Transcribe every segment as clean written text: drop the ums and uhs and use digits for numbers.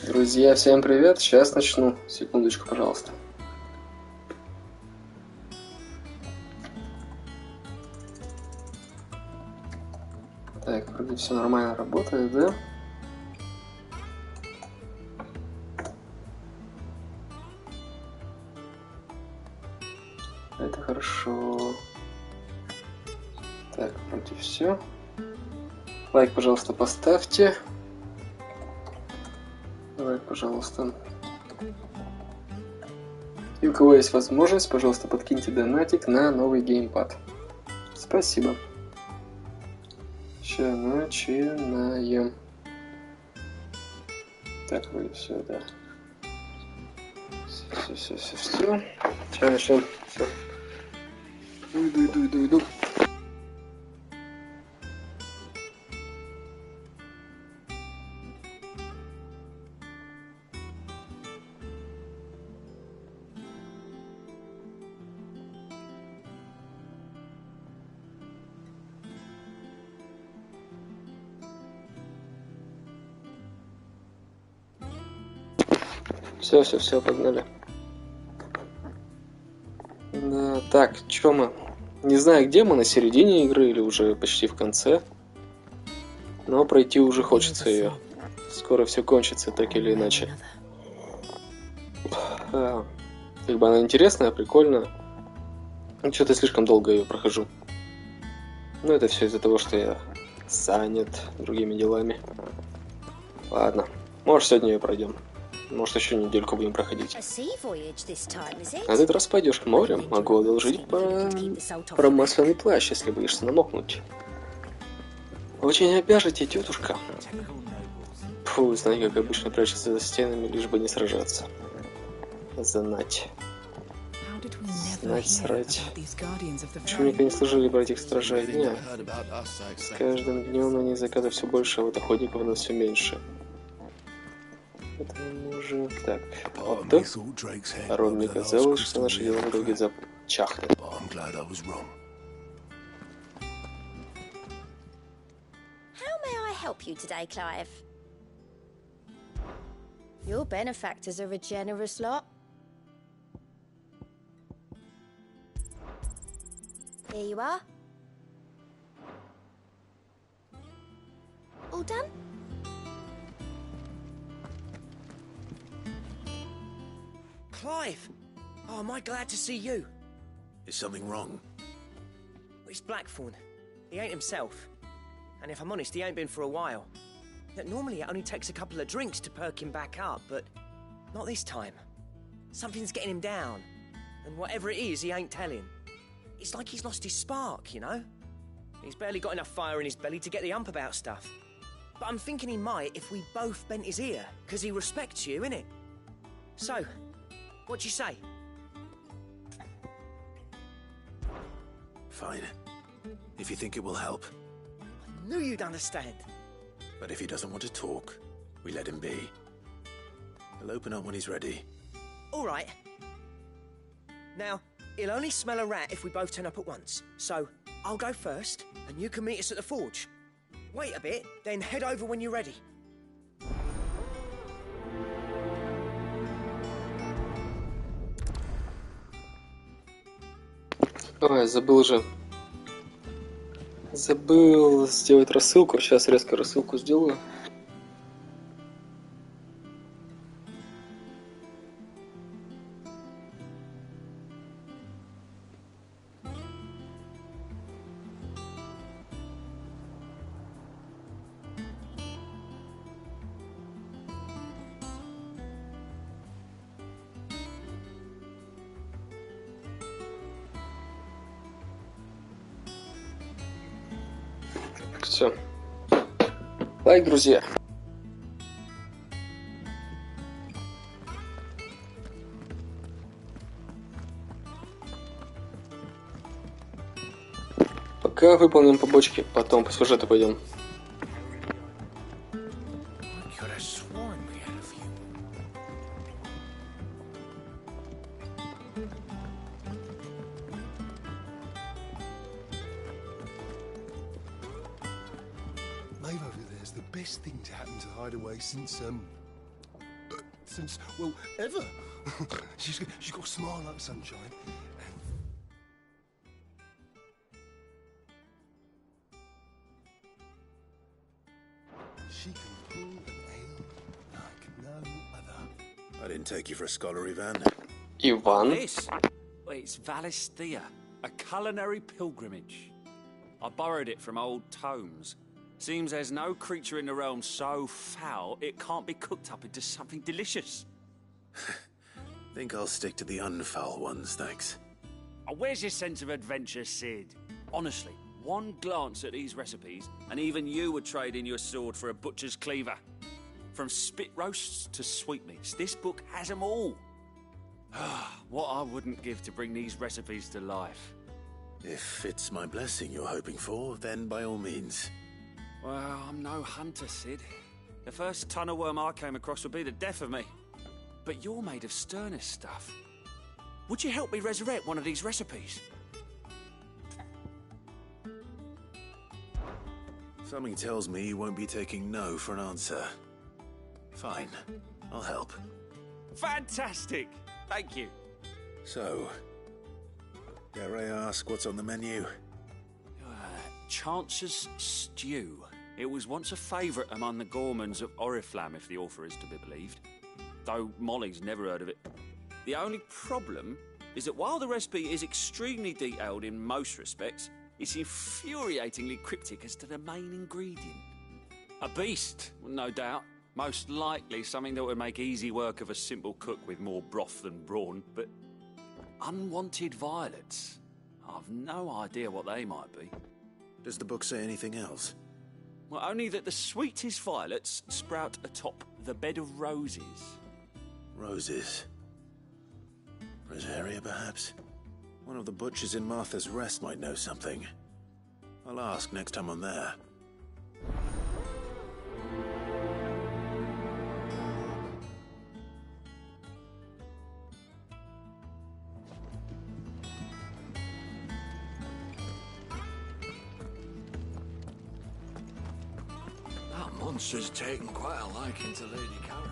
Друзья, всем привет! Сейчас начну. Секундочку, пожалуйста. Так, вроде все нормально работает, да? Это хорошо. Так, вроде все. Лайк, пожалуйста, поставьте. Лайк, пожалуйста. И у кого есть возможность, пожалуйста, подкиньте донатик на новый геймпад. Спасибо. Сейчас начинаем. Так, вроде все, да. Все. Сейчас начнем. Все. Иду. Все, погнали. Да, так, чё мы? Не знаю, где мы, на середине игры или уже почти в конце. Но пройти уже хочется ее. Скоро все кончится, так или иначе. Как бы она интересная, прикольная. Что-то слишком долго ее прохожу. Но это все из-за того, что я занят другими делами. Ладно, может сегодня ее пройдем. Может еще недельку будем проходить. На этот раз пойдешь к морю. Могу одолжить промасленный плащ, если боишься намокнуть. Очень обяжете, тетушка. Фу, знай, как обычно прячется за стенами, лишь бы не сражаться. Знать, срать. Почему никогда не служили братья стражей дня? С каждым днем на них заказа все больше, а вот охотников у нас все меньше. Это уже так. Вот так. Рон, мне казалось, что наши дела в итоге запчахнут. How may I help you today, Clive? Your benefactors are a generous lot. Here you are. All done? Clive! Oh, am I glad to see you? Is something wrong? It's Blackthorn. He ain't himself. And if I'm honest, he ain't been for a while. That normally it only takes a couple of drinks to perk him back up, but not this time. Something's getting him down. And whatever it is, he ain't telling. It's like he's lost his spark, you know? He's barely got enough fire in his belly to get the ump about stuff. But I'm thinking he might if we both bent his ear, because he respects you, innit? So, what do you say? Fine. If you think it will help. I knew you'd understand. But if he doesn't want to talk, we let him be. He'll open up when he's ready. All right. Now, he'll only smell a rat if we both turn up at once. So, I'll go first, and you can meet us at the forge. Wait a bit, then head over when you're ready. Ой, забыл сделать рассылку. Сейчас резко рассылку сделаю. Все. Лайк, друзья. Пока выполним побочки, потом по сюжету пойдем. Maeve over there's the best thing to happen to Hideaway since since, well, ever. she's got a smile like sunshine. She can pull an ale like no other. I didn't take you for a scholarly van. Иван. This? It's Valisthea, a culinary pilgrimage. I borrowed it from old tomes. Seems there's no creature in the realm so foul it can't be cooked up into something delicious. Think I'll stick to the unfoul ones, thanks. Oh, where's your sense of adventure, Sid? Honestly, one glance at these recipes, and even you would trade in your sword for a butcher's cleaver. From spit roasts to sweetmeats, this book has them all. What I wouldn't give to bring these recipes to life. If it's my blessing you're hoping for, then by all means. Well, I'm no hunter, Sid. The first ton of worm I came across would be the death of me. But you're made of sterner stuff. Would you help me resurrect one of these recipes? Something tells me you won't be taking no for an answer. Fine, I'll help. Fantastic! Thank you. So, dare I ask what's on the menu? Chance's Stew. It was once a favourite among the gourmands of Oriflamme, if the author is to be believed. Though Molly's never heard of it. The only problem is that while the recipe is extremely detailed in most respects, it's infuriatingly cryptic as to the main ingredient. A beast, no doubt. Most likely something that would make easy work of a simple cook with more broth than brawn, but unwanted violets. I've no idea what they might be. Does the book say anything else? Well, only that the sweetest violets sprout atop the bed of roses. Roses. Rosaria, perhaps? One of the butchers in Martha's Rest might know something. I'll ask next time I'm there. Monster's taken quite a liking to Lady Karen.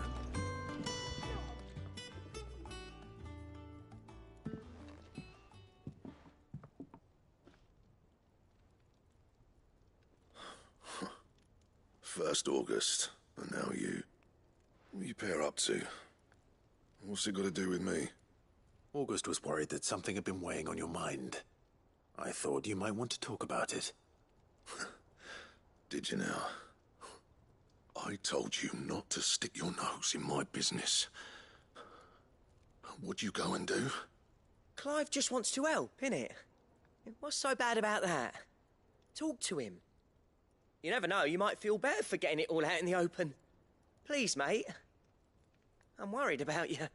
First August, and now you. What are you pair up to? What's it got to do with me? August was worried that something had been weighing on your mind. I thought you might want to talk about it. Did you now? I told you not to stick your nose in my business. What'd you go and do? Clive just wants to help, innit? What's so bad about that? Talk to him. You never know, you might feel better for getting it all out in the open. Please, mate. I'm worried about you.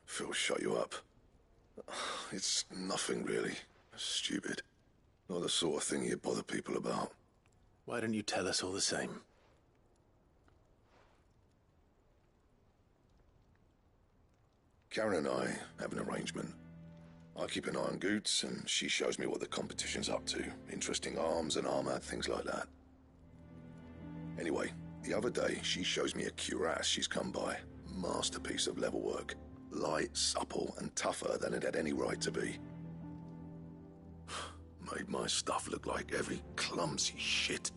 Phil shut you up. It's nothing really. Stupid. Not the sort of thing you bother people about. Why don't you tell us all the same? Karen and I have an arrangement. I keep an eye on Goots, and she shows me what the competition's up to. Interesting arms and armour, things like that. Anyway, the other day, she shows me a cuirass she's come by. Masterpiece of level work. Light, supple, and tougher than it had any right to be. Made my stuff look like every clumsy shit.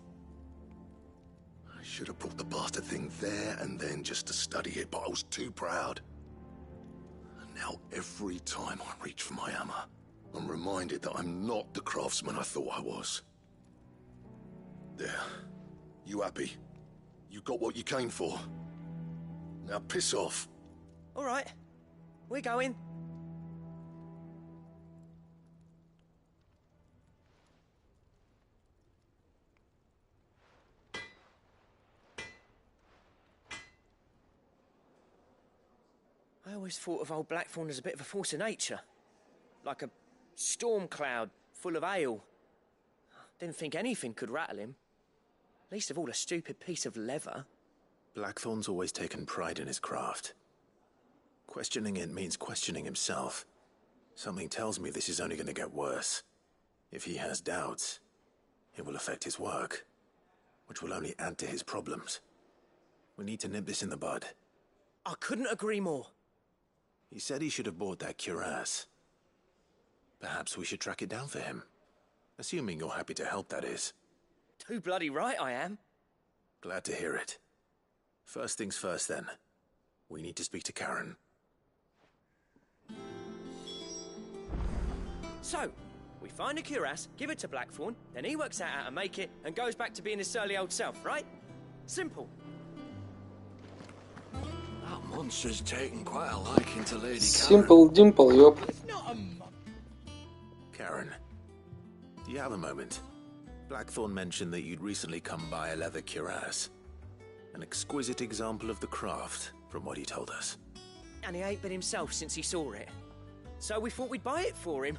I should have brought the bastard thing there and then just to study it, but I was too proud. And now every time I reach for my hammer, I'm reminded that I'm not the craftsman I thought I was. There. You happy? You got what you came for. Now piss off. All right. We're going. I always thought of old Blackthorn as a bit of a force of nature. Like a storm cloud full of ale. Didn't think anything could rattle him. Least of all a stupid piece of leather. Blackthorn's always taken pride in his craft. Questioning it means questioning himself. Something tells me this is only going to get worse. If he has doubts, it will affect his work, which will only add to his problems. We need to nip this in the bud. I couldn't agree more. He said he should have bought that cuirass. Perhaps we should track it down for him. Assuming you're happy to help, that is. Too bloody right I am. Glad to hear it. First things first, then. We need to speak to Karen. So, we find a cuirass, give it to Blackthorn, then he works out how to make it and goes back to being his surly old self, right? Simple. That monster's taken quite a liking to Lady Simple dimple, ёп. Karen, do you have a moment? Blackthorn mentioned that you'd recently come by a leather cuirass. An exquisite example of the craft, from what he told us. And he ain't been himself since he saw it. So we thought we'd buy it for him.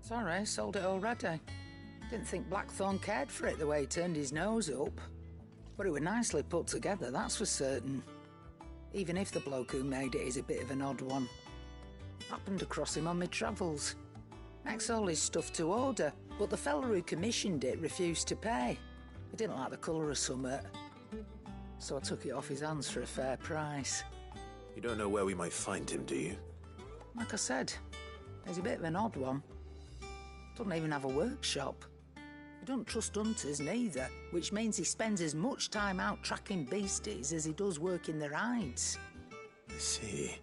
Sorry, sold it already. Didn't think Blackthorn cared for it the way he turned his nose up. But it was nicely put together, that's for certain. Even if the bloke who made it is a bit of an odd one. Happened across him on my travels. Makes all his stuff to order, but the fella who commissioned it refused to pay. He didn't like the colour of summit. So I took it off his hands for a fair price. You don't know where we might find him, do you? Like I said, he's a bit of an odd one. Doesn't even have a workshop. He don't trust hunters neither, which means he spends as much time out tracking beasties as he does working their hides. I see.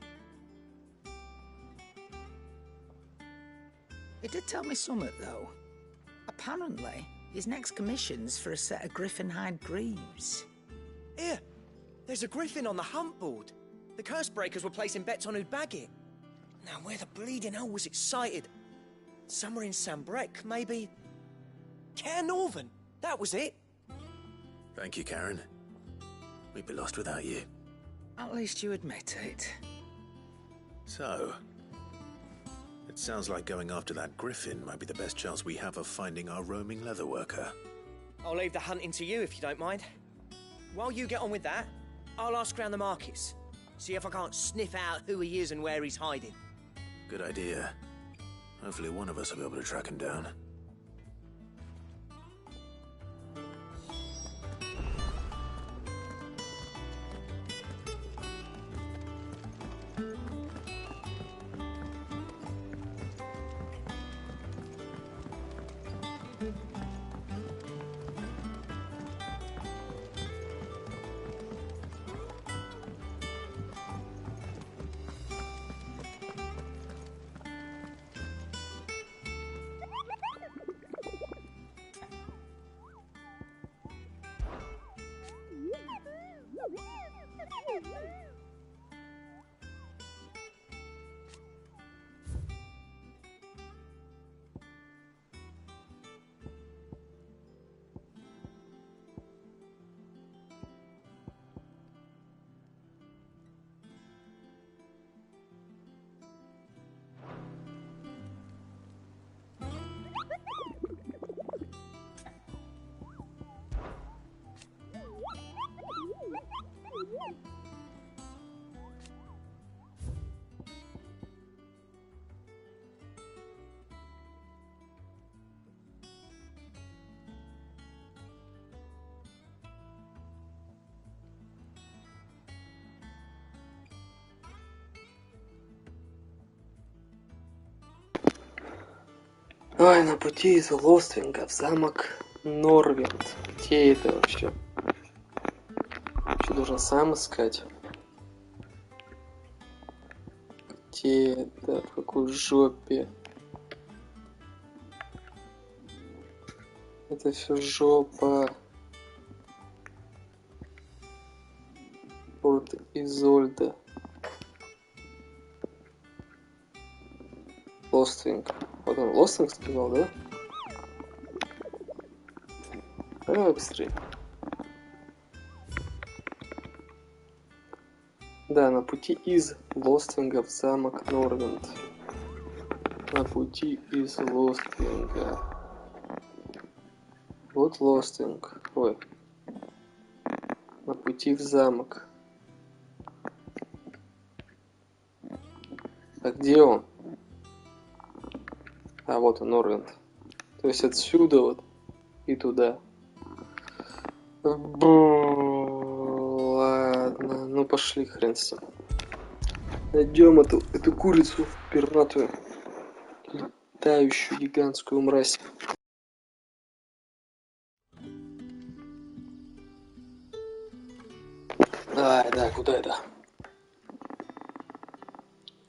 He did tell me something, though. Apparently, his next commission's for a set of griffin hide greaves. Here, there's a griffin on the hunt board. The curse breakers were placing bets on who'd bag it. Now, where the bleeding hell was it sighted? Somewhere in Sambrec, maybe? Care Northern, that was it. Thank you, Karen. We'd be lost without you. At least you admit it. So, it sounds like going after that griffin might be the best chance we have of finding our roaming leatherworker. I'll leave the hunting to you if you don't mind. While you get on with that, I'll ask around the markets. See if I can't sniff out who he is and where he's hiding. Good idea. Hopefully one of us will be able to track him down. Ой, на пути из Лоствинга в замок Норвинд. Где это вообще? Что должен сам искать? Где это? В какой жопе? Это все жопа. Порт Изольда. Лоствинг. Вот он, Лоствинг сказал, да? Давай быстрее. Да, на пути из Лоствинга в замок Норвинд. На пути из Лоствинга. Вот Лоствинг. Ой. На пути в замок. А где он? А вот он, Норвинд. То есть отсюда вот и туда. Ладно. Ну пошли, хрен с ним. Найдем эту курицу пернатую, летающую гигантскую мразь. Да, куда это?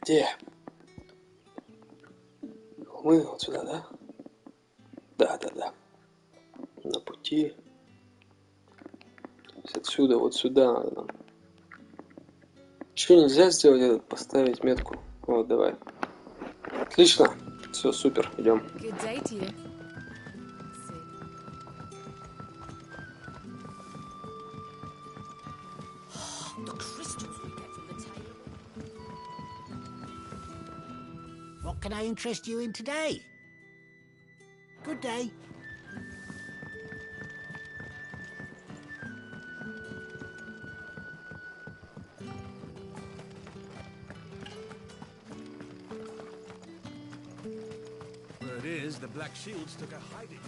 Где? Мы вот сюда, да? Да. На пути. Отсюда, вот сюда надо нам. Что нельзя сделать, этот поставить метку? Вот, давай. Отлично. Все, супер, идем. What can I interest you in today? Good day. Where it is, the Black Shields took a hiding.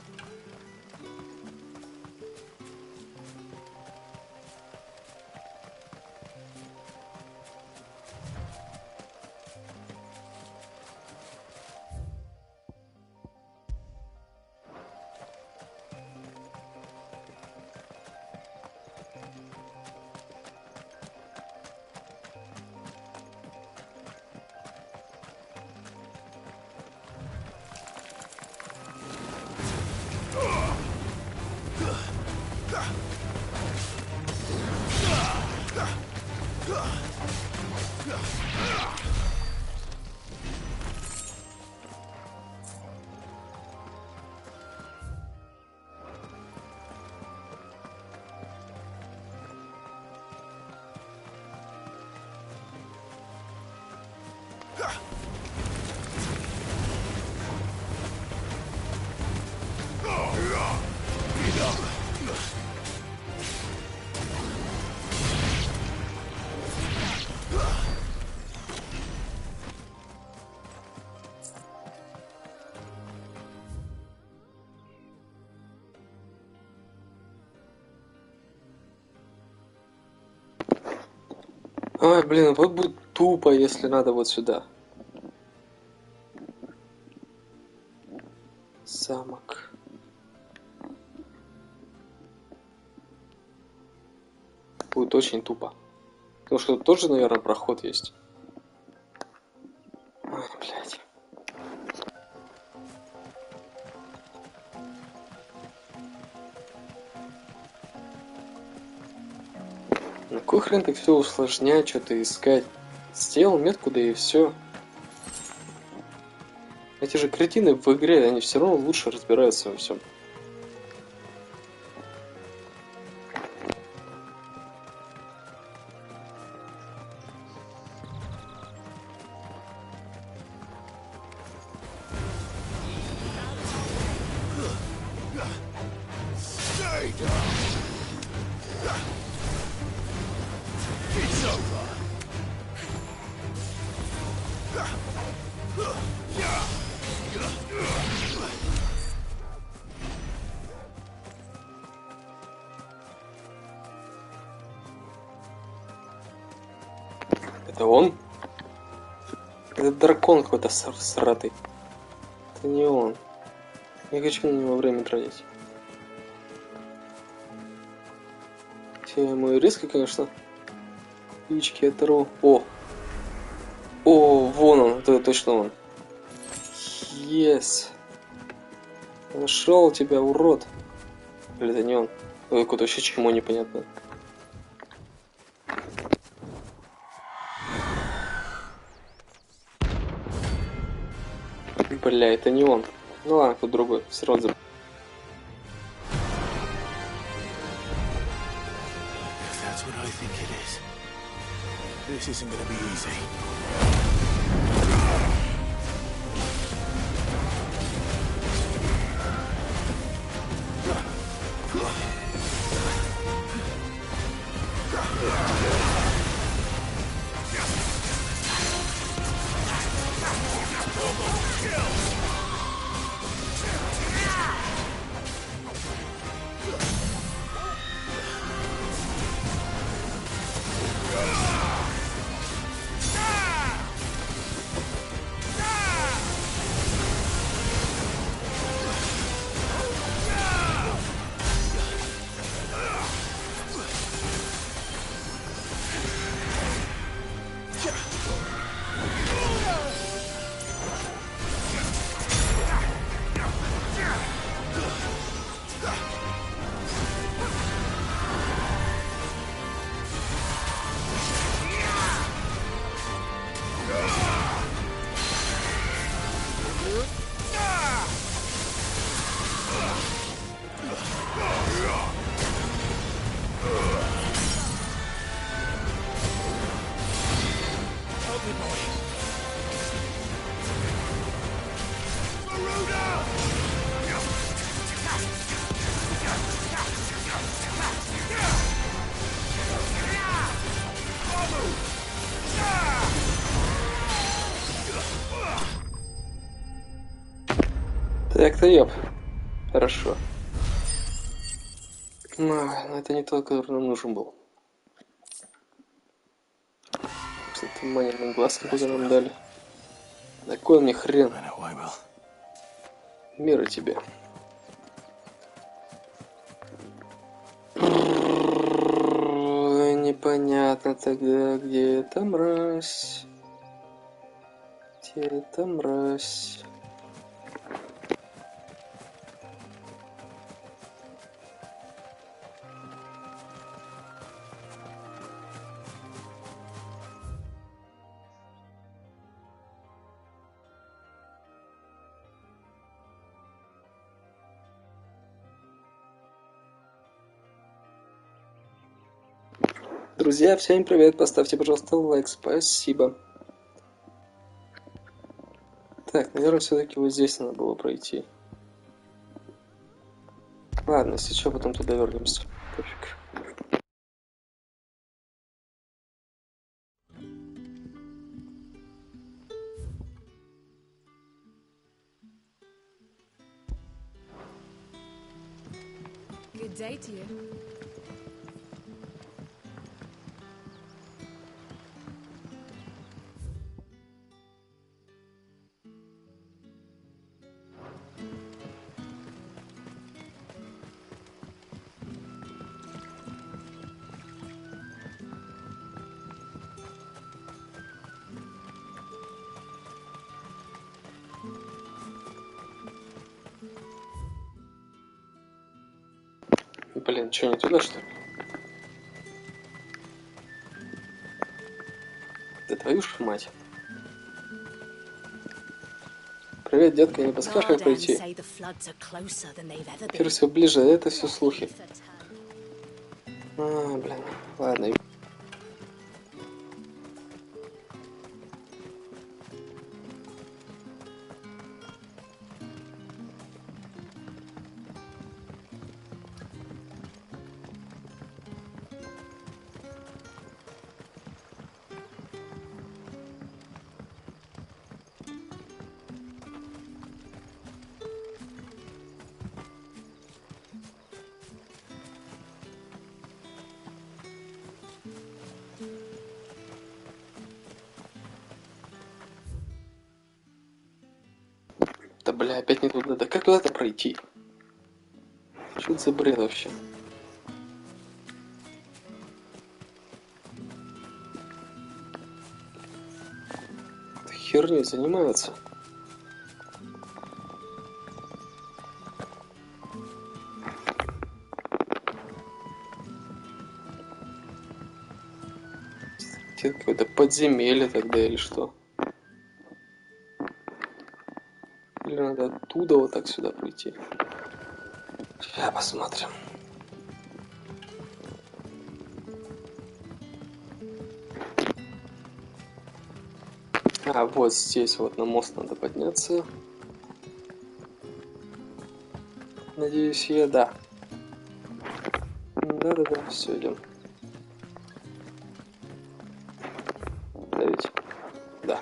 Ой, блин, вот будет тупо, если надо вот сюда. Замок. Будет очень тупо. Потому что тут тоже, наверное, проход есть. Ой, блядь. На кой хрен так все усложнять, что-то искать? Сделал метку, да и все. Эти же кретины в игре, они все равно лучше разбираются во всем. Это он? Это дракон какой-то сратый. Это не он. Не хочу на него время тратить. Все, я ему резко, конечно, яички оторву. О, вон он, это точно он. Yes. Нашел тебя, урод. Или это не он? Ой, какое-то вообще чмо непонятное. Бля, это не он. Ну ладно, тут другой. Все равно забыл. Так-то ёп. Хорошо. Но это не тот, который нам нужен был. С этим маленьким глазком, который нам дали. Такой мне хрен. Мира тебе. Непонятно тогда, где эта мразь? Где эта мразь? Друзья, всем привет, поставьте, пожалуйста, лайк, спасибо. Так, наверное, все-таки вот здесь надо было пройти. Ладно, если что, потом туда вернемся. Пофиг. Good day to you. Блин, что, не туда, что ли? Да твою ж мать. Привет, детка, не подскажешь, как пройти? Теперь все ближе, а это все слухи. А, блин, ладно. Да бля, опять не туда. Да как туда-то пройти? Что это за бред вообще? Херней занимаются. Это какое-то подземелье тогда или что? Или надо оттуда вот так сюда пройти? Сейчас посмотрим. А, вот здесь вот на мост надо подняться. Надеюсь, я да. Да-да-да, все, идем. Да ведь? Да.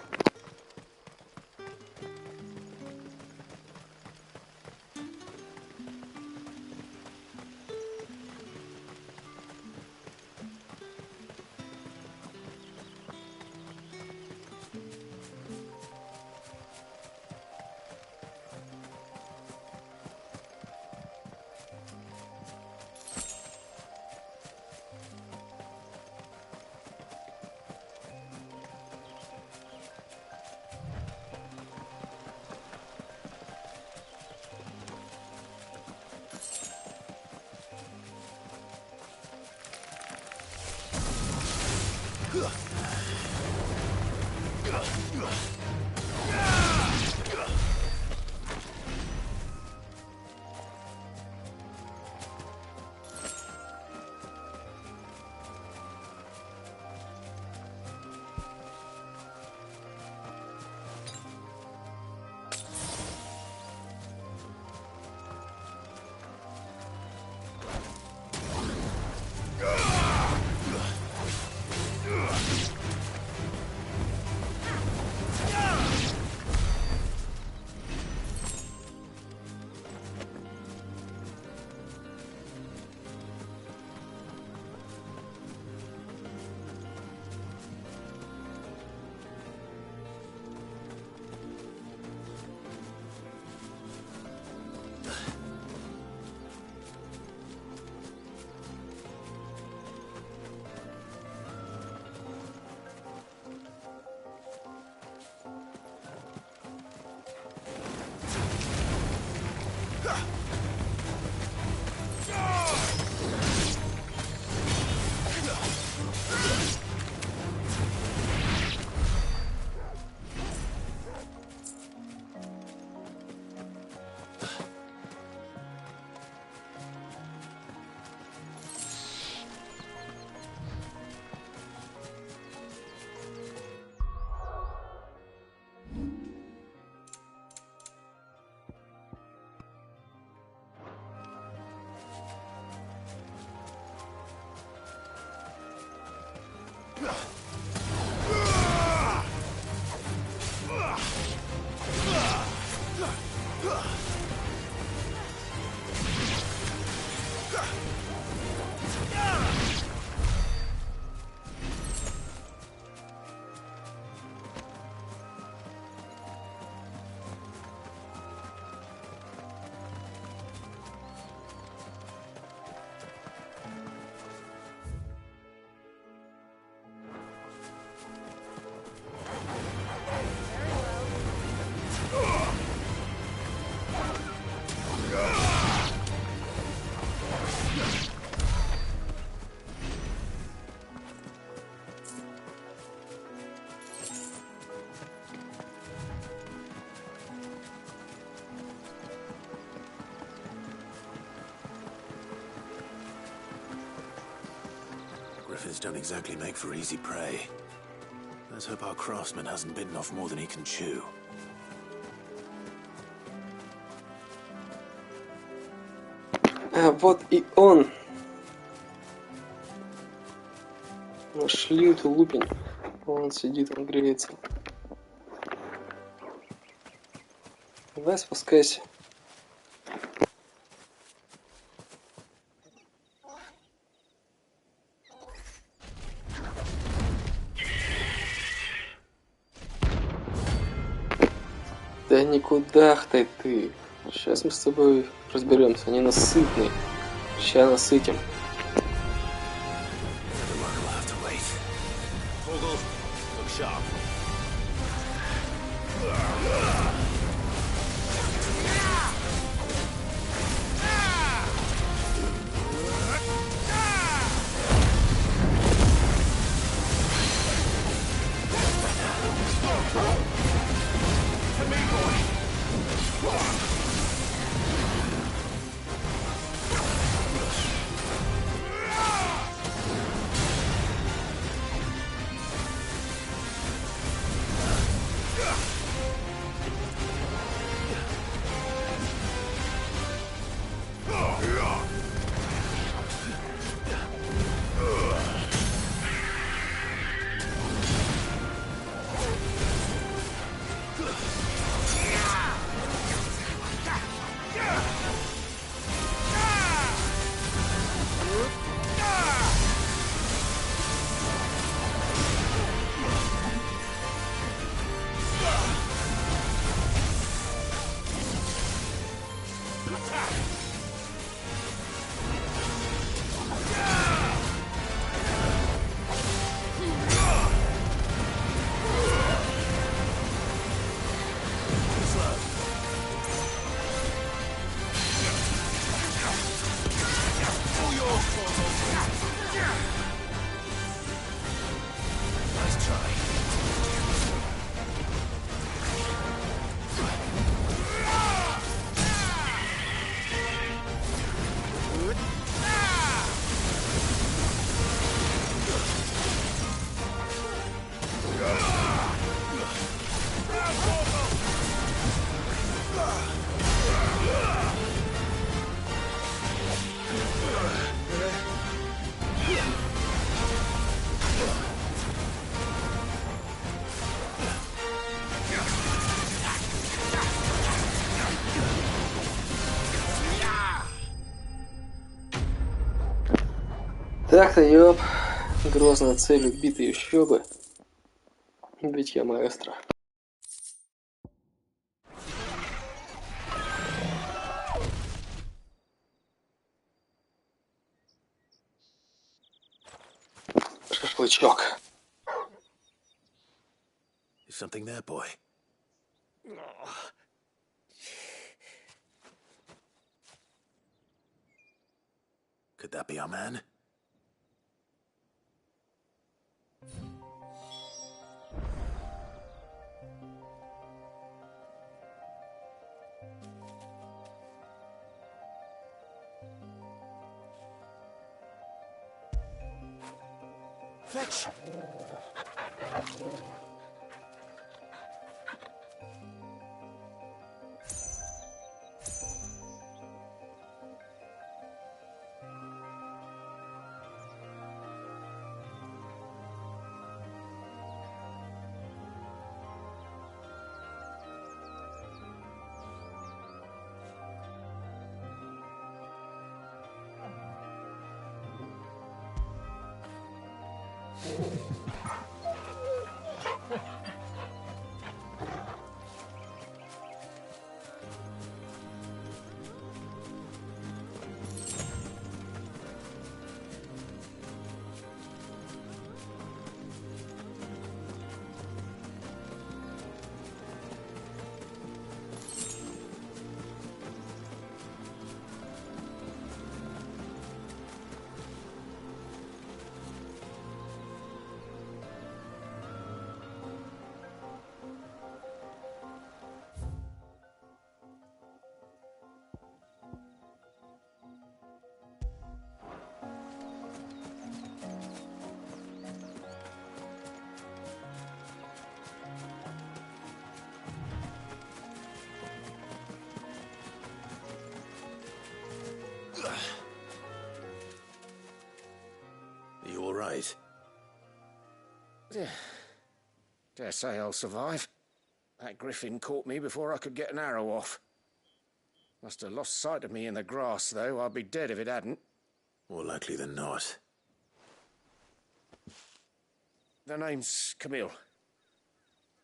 Griffins don't exactly make for easy prey. Let's hope our craftsman hasn't bitten off more than he can chew. А вот и он. Нашли эту лупень. Он сидит, он греется. Давай спускайся. Да никуда ты. Сейчас мы с тобой разберемся. Они насытные. Сейчас насытим. Так-то, ёп. Грозная цель убитой еще бы. Ведь я маэстро. Шашлычок. Is something there, boy? Could that be our man? Fetch! all right? Yeah. Dare say I'll survive. That griffin caught me before I could get an arrow off. Must have lost sight of me in the grass, though. I'd be dead if it hadn't. More likely than not. The name's Camille.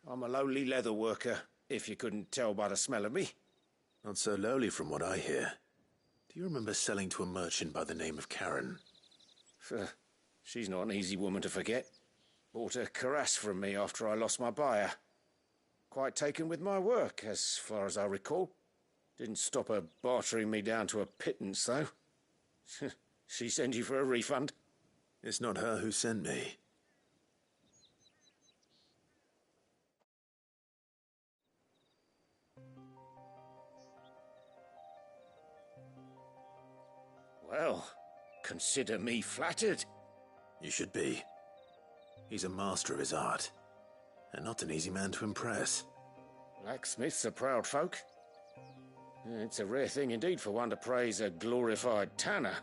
I'm a lowly leather worker, if you couldn't tell by the smell of me. Not so lowly from what I hear. Do you remember selling to a merchant by the name of Karen? She's not an easy woman to forget. Bought a cuirass from me after I lost my buyer. Quite taken with my work, as far as I recall. Didn't stop her bartering me down to a pittance, though. She sent you for a refund? It's not her who sent me. Well, consider me flattered. You should be. He's a master of his art, and not an easy man to impress. Blacksmiths are proud folk. It's a rare thing indeed for one to praise a glorified tanner.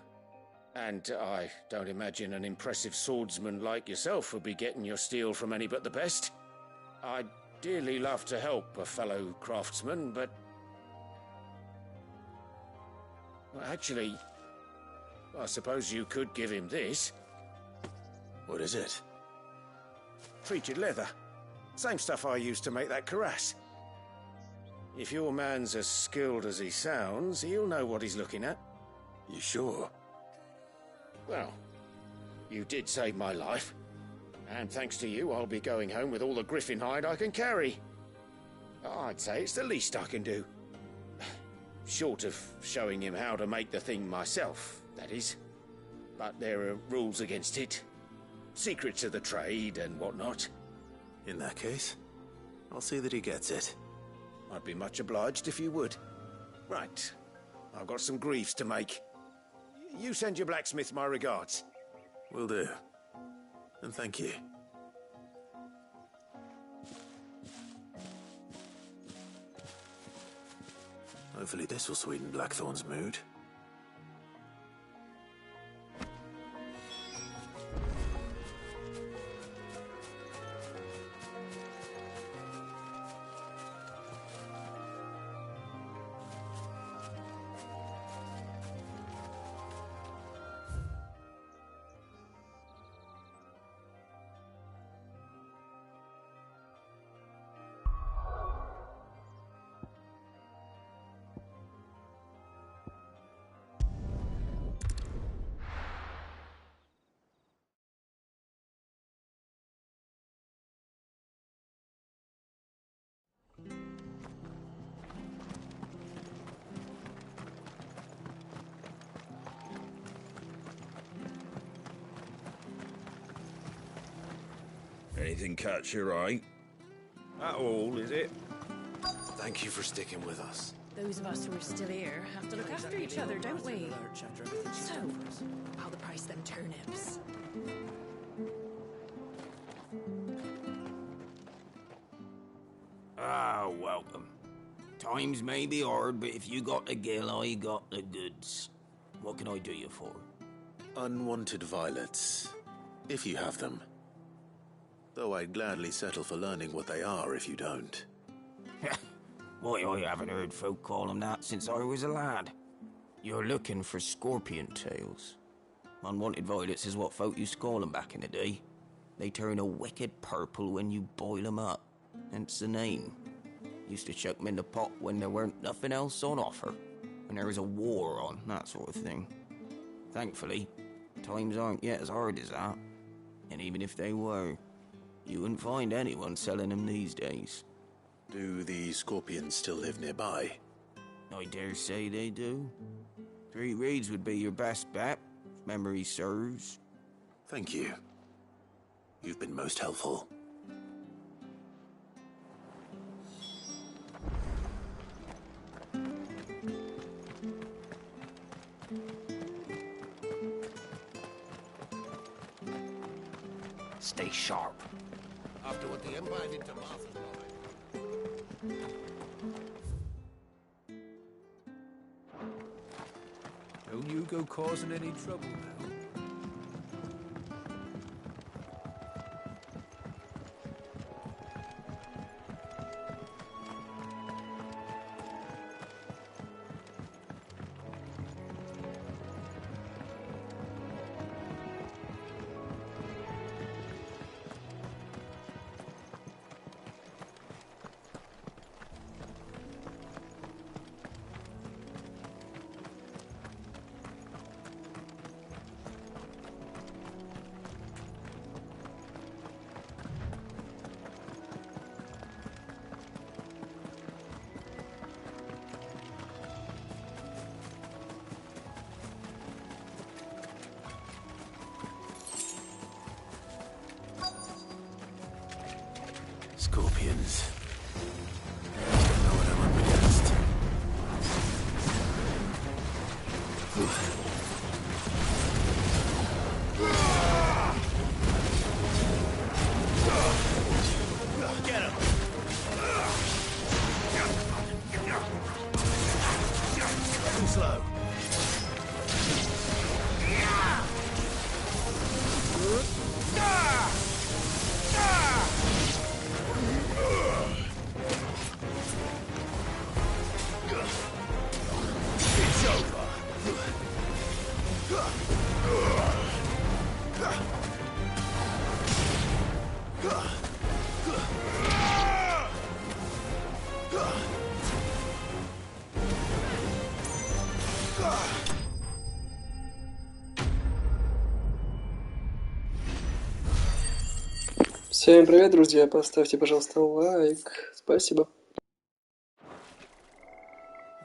And I don't imagine an impressive swordsman like yourself would be getting your steel from any but the best. I'd dearly love to help a fellow craftsman, but... Well, actually, I suppose you could give him this. What is it? Treated leather. Same stuff I used to make that cuirass. If your man's as skilled as he sounds, he'll know what he's looking at. You sure? Well, you did save my life. And thanks to you, I'll be going home with all the griffin hide I can carry. I'd say it's the least I can do. Short of showing him how to make the thing myself, that is. But there are rules against it. Secrets of the trade and whatnot. In that case, I'll see that he gets it. I'd be much obliged if you would. Right. I've got some greaves to make. You send your blacksmith my regards. Will do. And thank you. Hopefully this will sweeten Blackthorn's mood. Anything catch your eye? That all, is it? Thank you for sticking with us. Those of us who are still here have to look after each other, don't we? So, how the price them turnips? Ah, welcome. Times may be hard, but if you got the gill, I got the goods. What can I do you for? Unwanted violets, if you have them. Though I'd gladly settle for learning what they are if you don't. Why, I haven't heard folk call them that since I was a lad. You're looking for scorpion tails. Unwanted violets is what folk used to call them back in the day. They turn a wicked purple when you boil them up. Hence the name. Used to chuck them in the pot when there weren't nothing else on offer. When there was a war on, that sort of thing. Thankfully, times aren't yet as hard as that. And even if they were, you wouldn't find anyone selling them these days. Do the scorpions still live nearby? I dare say they do. 3 reeds would be your best bet, if memory serves. Thank you. You've been most helpful. Stay sharp. After what the Empire did to Martha's life. Don't you go causing any trouble now. Scorpions. I know what I'm up against. Get him! Too slow. It's over. Всем привет, друзья! Поставьте, пожалуйста, лайк. Спасибо.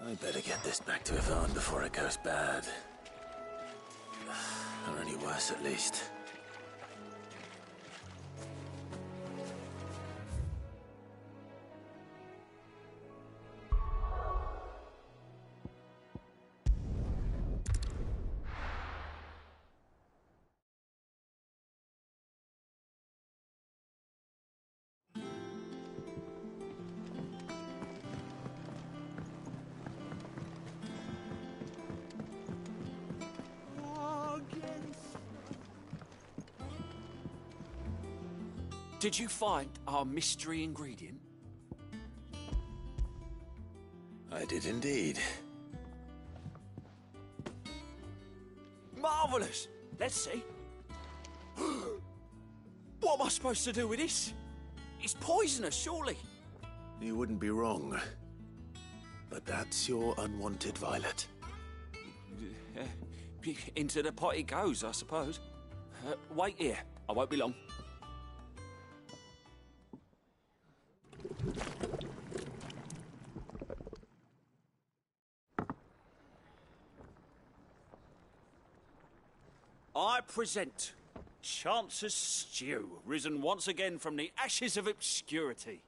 I better get this back to Yvonne before it goes bad. Or any worse, at least. Did you find our mystery ingredient? I did indeed. Marvellous! Let's see. What am I supposed to do with this? It's poisonous, surely. You wouldn't be wrong. But that's your unwanted violet. Into the pot it goes, I suppose. Wait here. I won't be long. I present Chance's Stew, risen once again from the ashes of obscurity.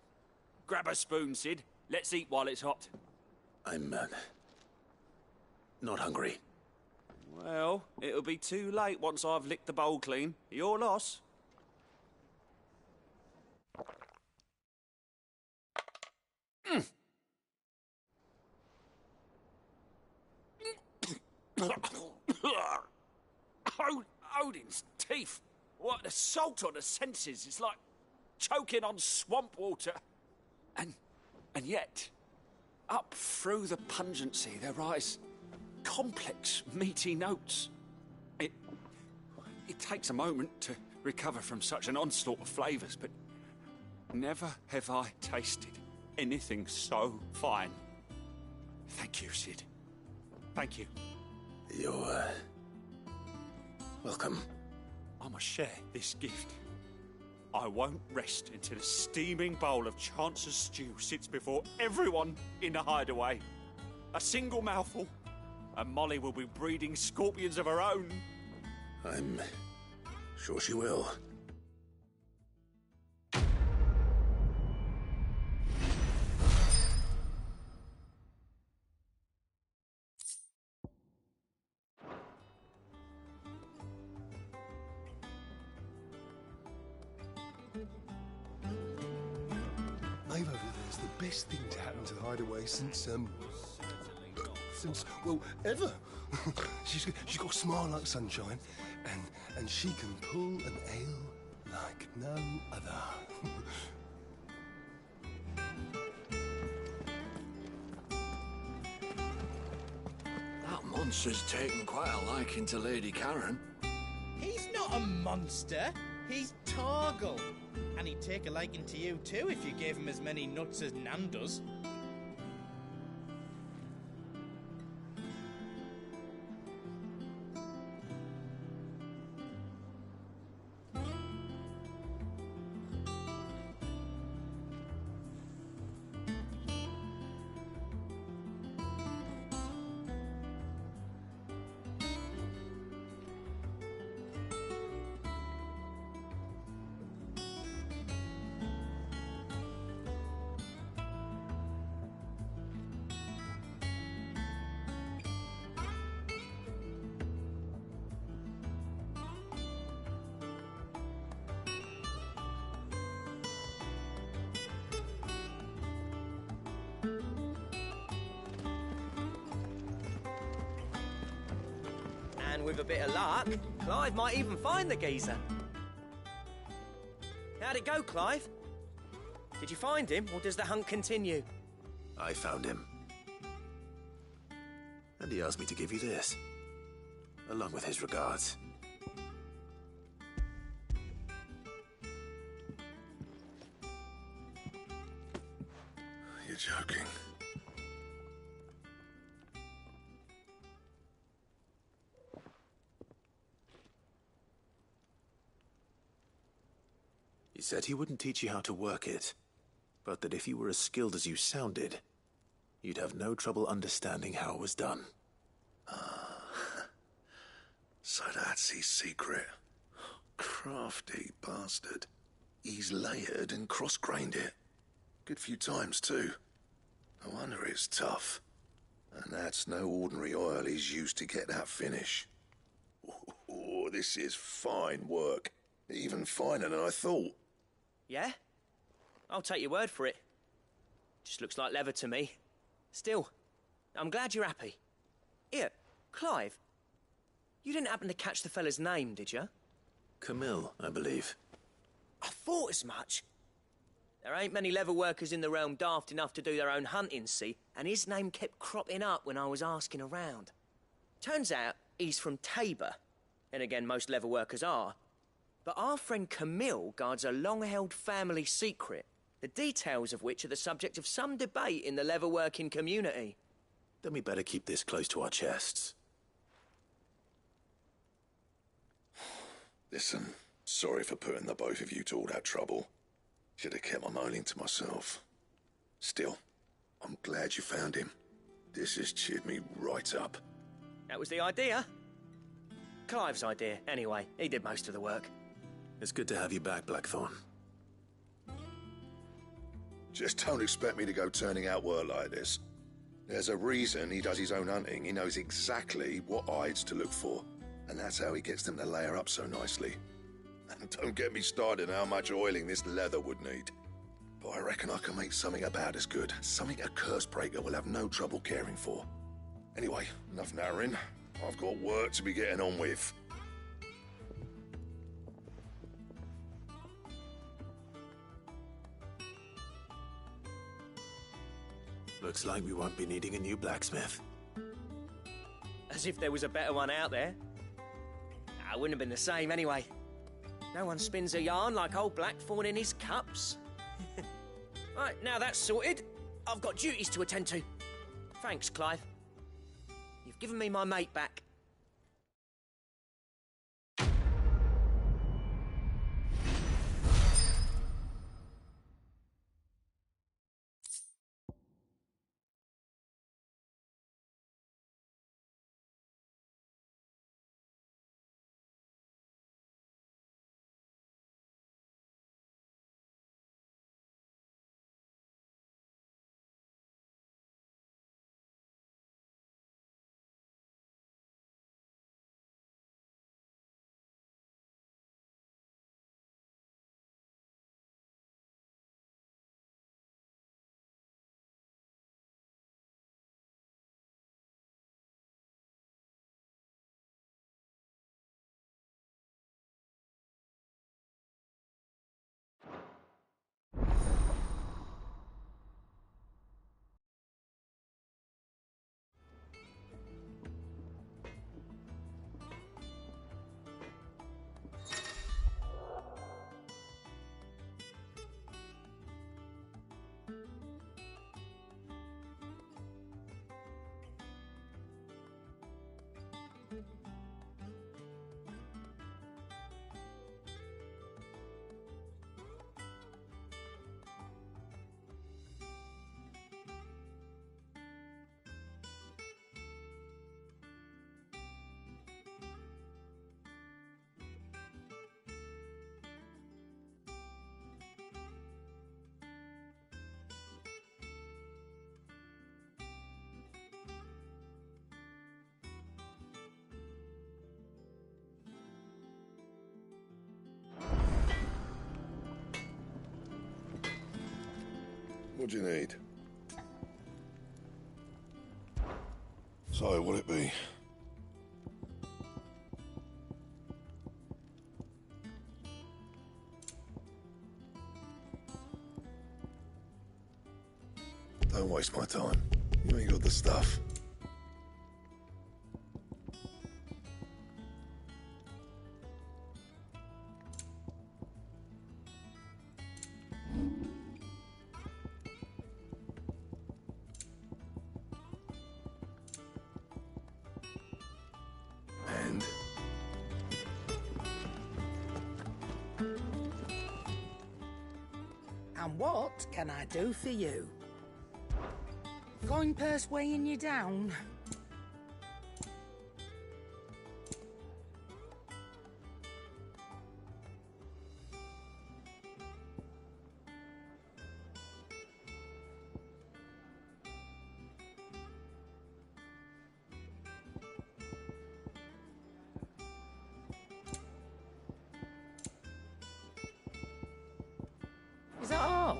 Grab a spoon, Sid. Let's eat while it's hot. I'm, not hungry. Well, it'll be too late once I've licked the bowl clean. Your loss. Odin's teeth. What, the salt on the senses. It's like choking on swamp water. And yet, up through the pungency, there rise complex, meaty notes. It takes a moment to recover from such an onslaught of flavours, but never have I tasted anything so fine. Thank you, Sid. Thank you. You're, welcome. I must share this gift. I won't rest until a steaming bowl of Chance's Stew sits before everyone in the hideaway. A single mouthful, and Molly will be breeding scorpions of her own. I'm sure she will. Maeve over there's the best thing to happen to the hideaway since, well, ever. she's got a smile like sunshine, and she can pull an ale like no other. That monster's taken quite a liking to Lady Karen. He's not a monster. He's Torgal. And he'd take a liking to you too if you gave him as many nuts as Nan does. And with a bit of luck, Clive might even find the geezer. How'd it go, Clive? Did you find him, or does the hunt continue? I found him. And he asked me to give you this, along with his regards. You're joking. He said he wouldn't teach you how to work it, but that if you were as skilled as you sounded, you'd have no trouble understanding how it was done. So that's his secret. Crafty bastard. He's layered and cross-grained it. Good few times, too. No wonder it's tough. And that's no ordinary oil he's used to get that finish. Oh, this is fine work. Even finer than I thought. Yeah? I'll take your word for it. Just looks like leather to me. Still, I'm glad you're happy. Here, Clive. You didn't happen to catch the fella's name, did you? Camille, I believe. I thought as much. There ain't many leather workers in the realm daft enough to do their own hunting, see? And his name kept cropping up when I was asking around. Turns out he's from Tabor. And again, most leather workers are. But our friend Camille guards a long-held family secret, the details of which are the subject of some debate in the leather-working community. Then we better keep this close to our chests. Listen, sorry for putting the both of you to all that trouble. Should have kept my moaning to myself. Still, I'm glad you found him. This has cheered me right up. That was the idea. Clive's idea, anyway. He did most of the work. It's good to have you back, Blackthorn. Just don't expect me to go turning out work like this. There's a reason he does his own hunting. He knows exactly what hides to look for. And that's how he gets them to layer up so nicely. And don't get me started on how much oiling this leather would need. But I reckon I can make something about as good. Something a Cursebreaker will have no trouble caring for. Anyway, enough narrowing. I've got work to be getting on with. Looks like we won't be needing a new blacksmith. As if there was a better one out there. It wouldn't have been the same anyway. No one spins a yarn like old Blackthorn in his cups. Right, now that's sorted, I've got duties to attend to. Thanks, Clive. You've given me my mate back. What do you need? So, what'll it be? Don't waste my time. You ain't got the stuff. And? And what can I do for you? Coin purse weighing you down? Is that all?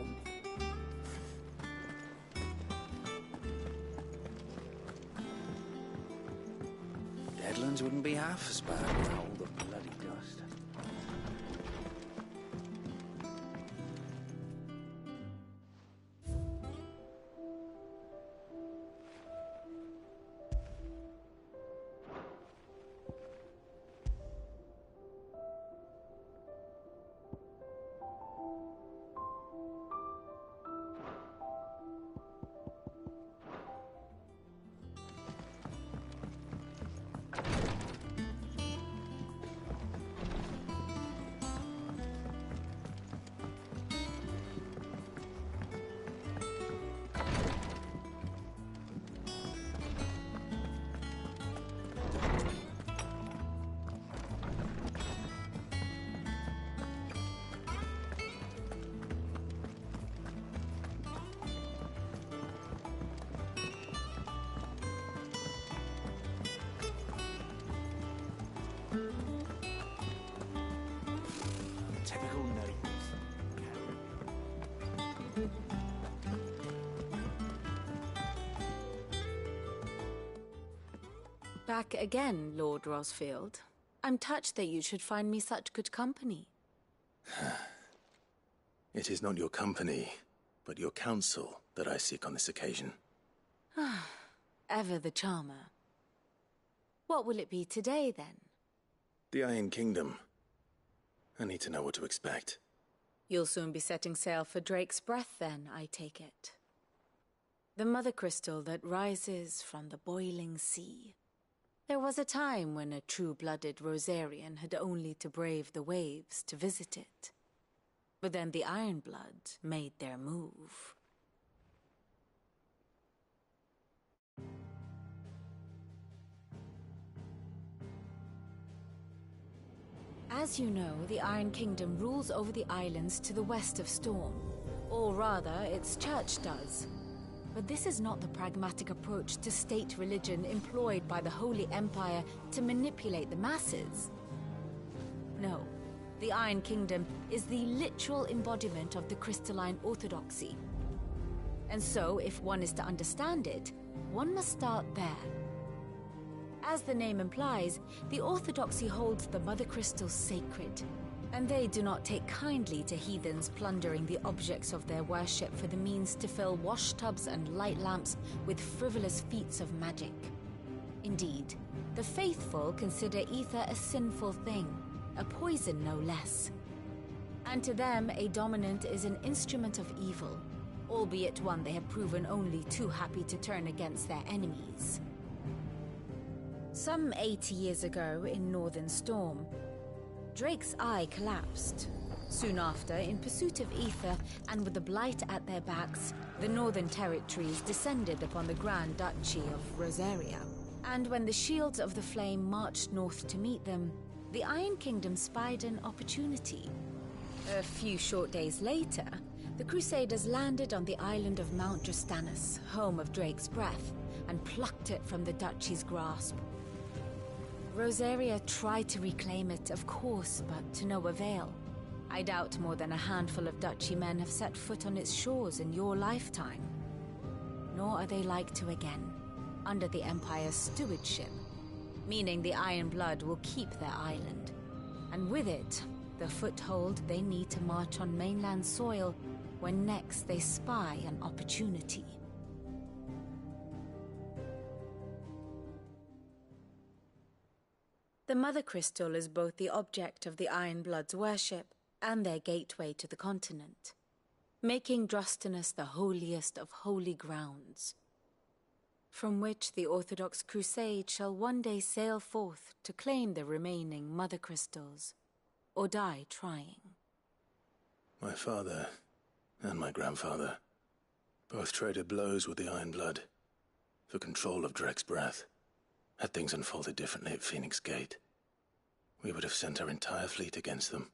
Deadlands wouldn't be half as bad without all the bloody dust. Typical nobles. Back again, Lord Rosfield. I'm touched that you should find me such good company. It is not your company, but your counsel that I seek on this occasion. Ever the charmer. What will it be today, then? The Iron Kingdom. I need to know what to expect. You'll soon be setting sail for Drake's Breath, then, I take it. The mother crystal that rises from the boiling sea. There was a time when a true-blooded Rosarian had only to brave the waves to visit it. But then the Ironblood made their move. As you know, the Iron Kingdom rules over the islands to the west of Storm. Or rather, its church does. But this is not the pragmatic approach to state religion employed by the Holy Empire to manipulate the masses. No, the Iron Kingdom is the literal embodiment of the crystalline orthodoxy. And so, if one is to understand it, one must start there. As the name implies, the orthodoxy holds the mother crystals sacred, and they do not take kindly to heathens plundering the objects of their worship for the means to fill washtubs and light lamps with frivolous feats of magic. Indeed, the faithful consider ether a sinful thing, a poison no less. And to them, a dominant is an instrument of evil, albeit one they have proven only too happy to turn against their enemies. Some 80 years ago, in Northern Storm, Drake's eye collapsed. Soon after, in pursuit of ether and with the blight at their backs, the Northern Territories descended upon the Grand Duchy of Rosaria. And when the Shields of the Flame marched north to meet them, the Iron Kingdom spied an opportunity. A few short days later, the Crusaders landed on the island of Mount Justanus, home of Drake's Breath, and plucked it from the Duchy's grasp. Rosaria tried to reclaim it, of course, but to no avail. I doubt more than a handful of Duchy men have set foot on its shores in your lifetime. Nor are they like to again, under the Empire's stewardship, meaning the Iron Blood will keep their island, and with it, the foothold they need to march on mainland soil when next they spy an opportunity. The Mother Crystal is both the object of the Ironbloods' worship and their gateway to the continent, making Drostanus the holiest of holy grounds, from which the Orthodox Crusade shall one day sail forth to claim the remaining Mother Crystals, or die trying. My father and my grandfather both traded blows with the Ironblood for control of Drake's Breath. Had things unfolded differently at Phoenix Gate, we would have sent our entire fleet against them.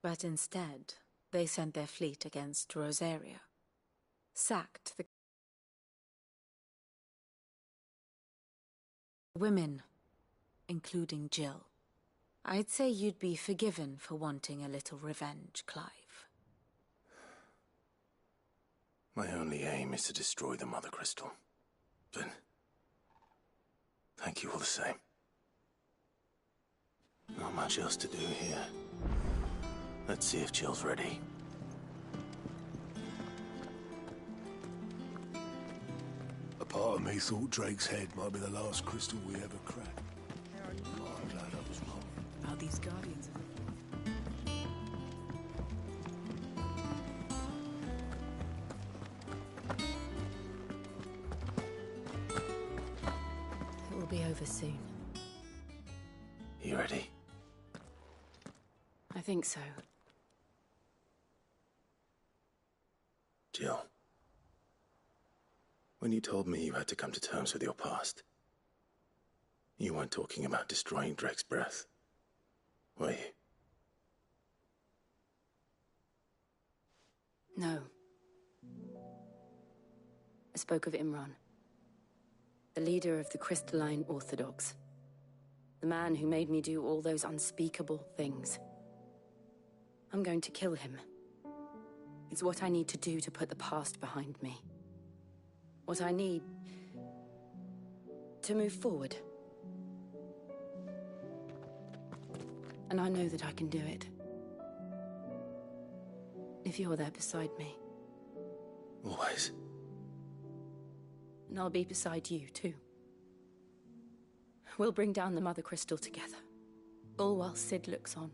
But instead, they sent their fleet against Rosaria, sacked the women, including Jill. I'd say you'd be forgiven for wanting a little revenge, Clive. My only aim is to destroy the Mother Crystal. But thank you all the same. Not much else to do here. Let's see if Jill's ready. A part of me thought Drake's head might be the last crystal we ever cracked. Oh, I'm glad I was wrong. Are these guardians of It will be over soon. You ready? I think so. Jill, when you told me you had to come to terms with your past, you weren't talking about destroying Drake's Breath, were you? No. I spoke of Imran, the leader of the Crystalline Orthodox. The man who made me do all those unspeakable things. I'm going to kill him. It's what I need to do to put the past behind me. What I need to move forward. And I know that I can do it. If you're there beside me. Always. And I'll be beside you, too. We'll bring down the Mother Crystal together. All while Sid looks on.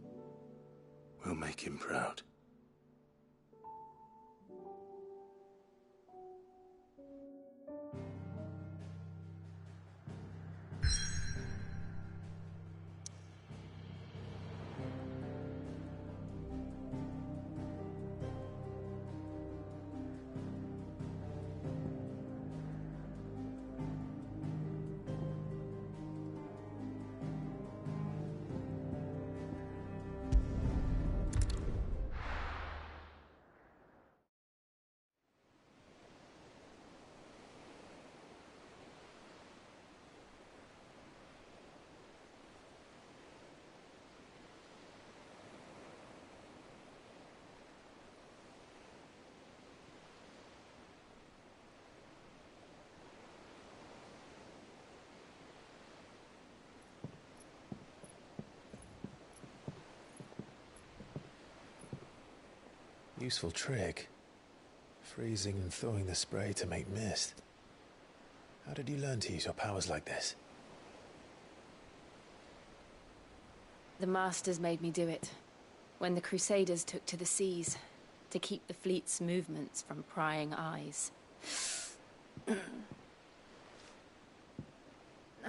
We'll make him proud. Useful trick. Freezing and thawing the spray to make mist. How did you learn to use your powers like this? The Masters made me do it. When the Crusaders took to the seas, to keep the fleet's movements from prying eyes. I'm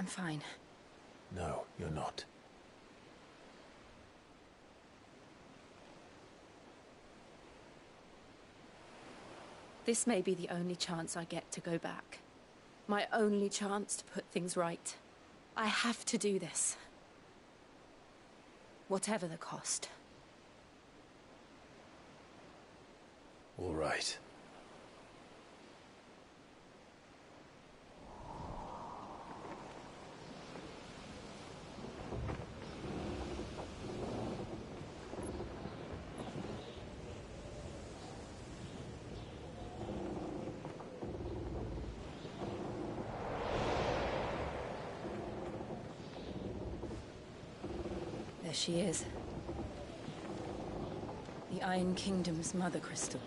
fine. No, you're not. This may be the only chance I get to go back. My only chance to put things right. I have to do this. Whatever the cost. All right. There she is. The Iron Kingdom's Mother Crystal.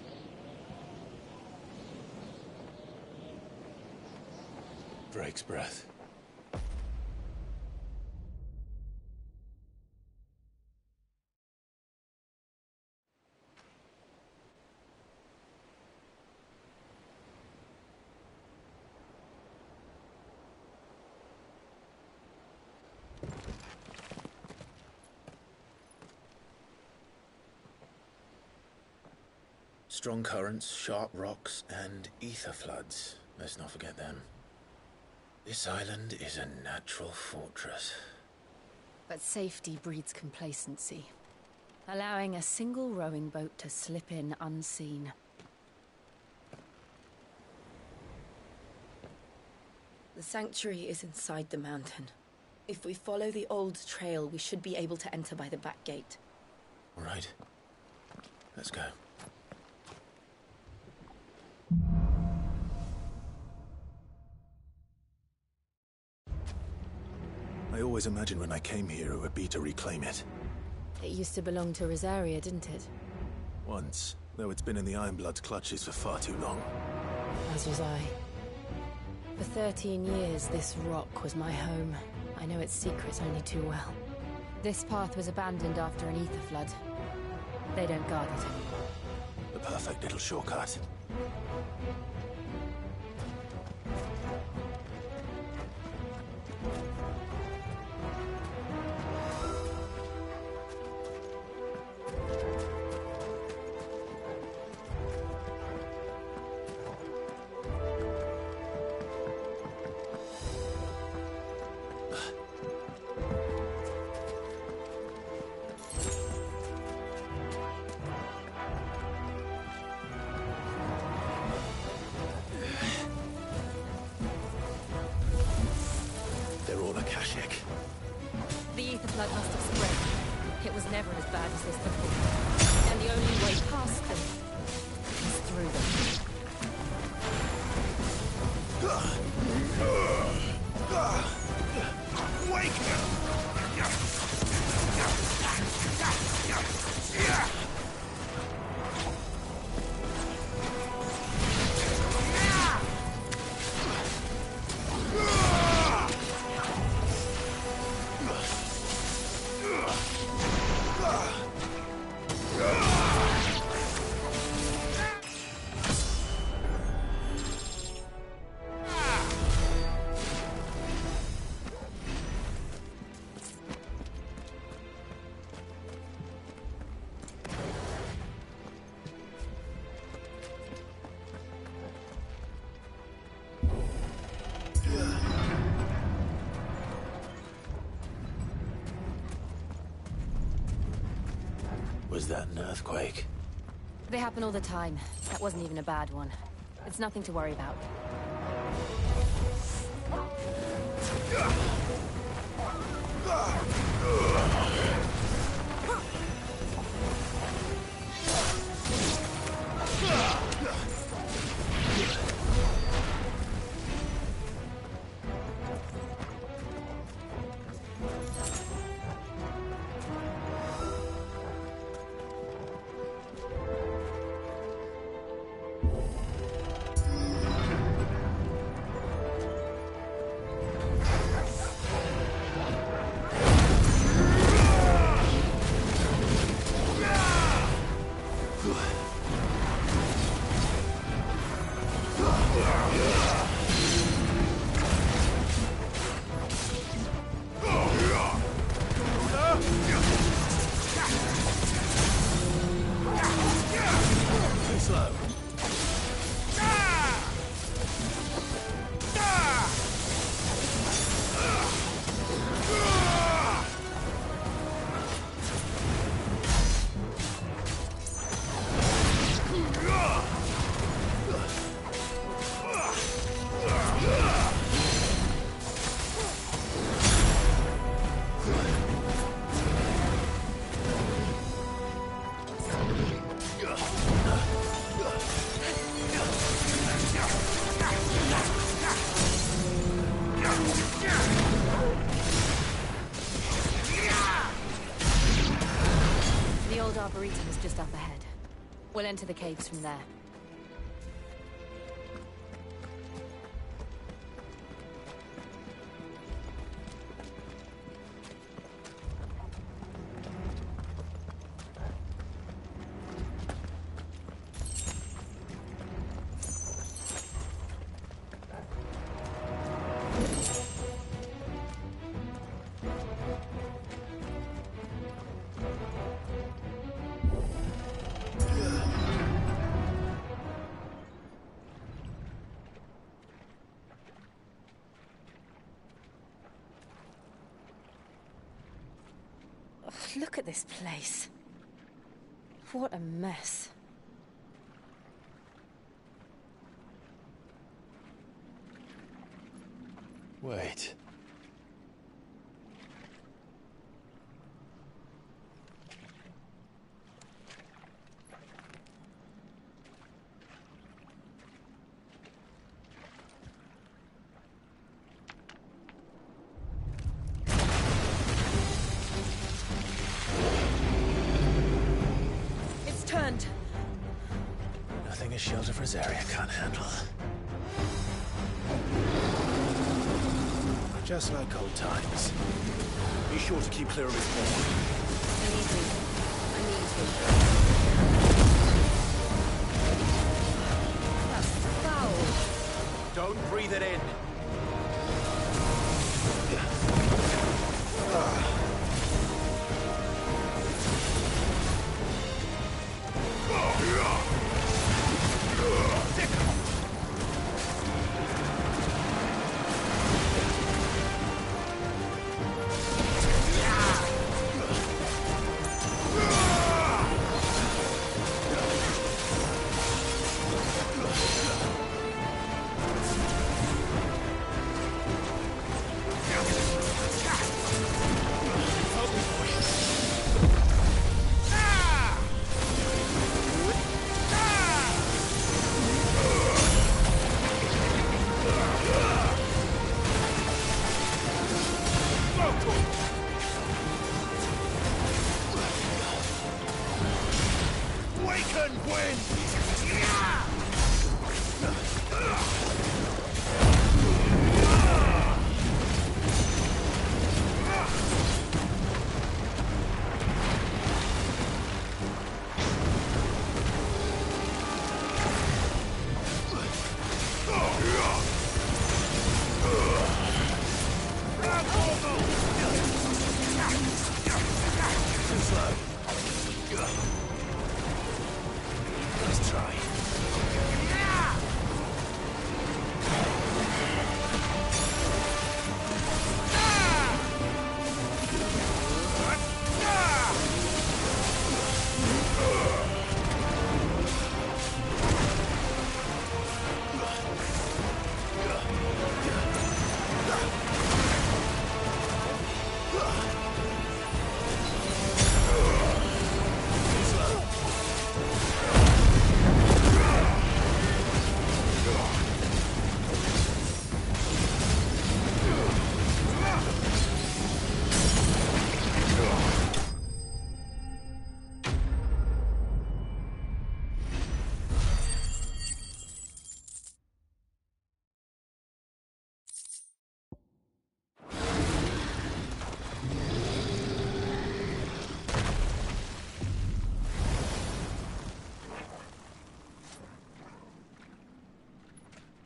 Drake's Breath. Strong currents, sharp rocks, and ether floods. Let's not forget them. This island is a natural fortress. But safety breeds complacency, allowing a single rowing boat to slip in unseen. The sanctuary is inside the mountain. If we follow the old trail, we should be able to enter by the back gate. All right. Let's go. I always imagined when I came here it would be to reclaim it. It used to belong to Rosaria, didn't it? Once, though it's been in the Ironblood's clutches for far too long. As was I. For 13 years, this rock was my home. I know its secrets only too well. This path was abandoned after an ether flood. They don't guard it anymore. The perfect little shortcut. The ether flood must have spread. It was never as bad as this before. And the only way past them is through them. Wake Was that an earthquake? They happen all the time. That wasn't even a bad one. It's nothing to worry about. Arboretum is just up ahead. We'll enter the caves from there. Look at this place. What a mess. Wait. It's turned. Nothing a shelter for Zarya can't handle. Just like old times. Be sure to keep clear of his wall. I need you. That's foul. Don't breathe it in.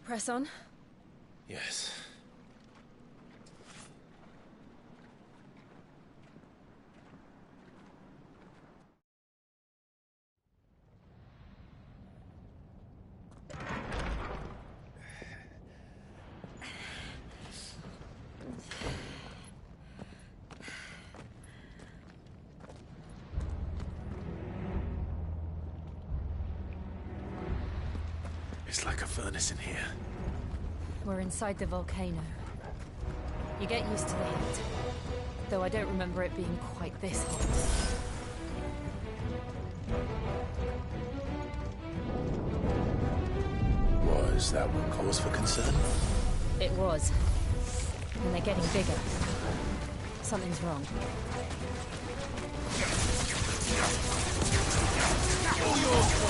Press on. Yes. It's like a furnace in here. We're inside the volcano. You get used to the heat, though I don't remember it being quite this hot. Was that one cause for concern? It was. And they're getting bigger. Something's wrong. All yours,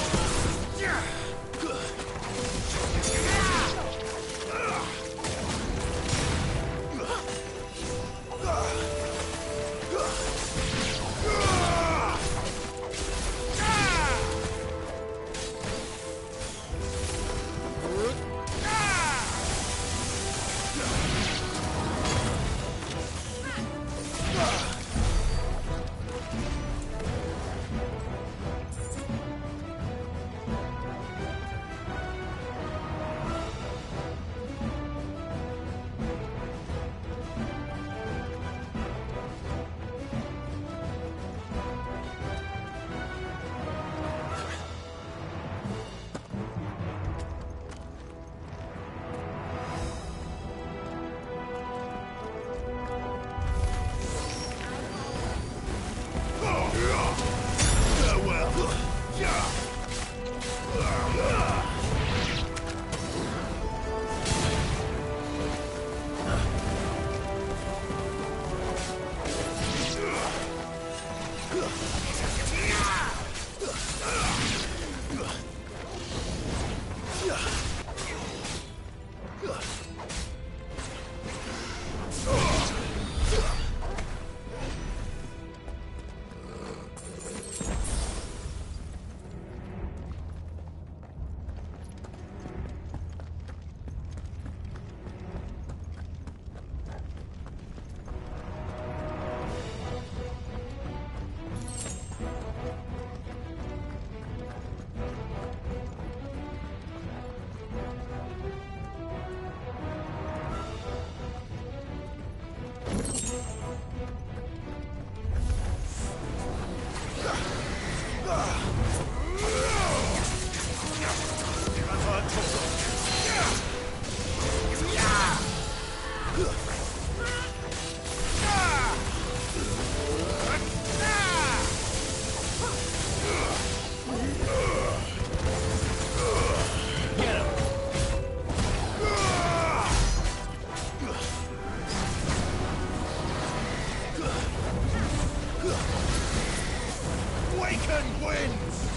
Awaken winds!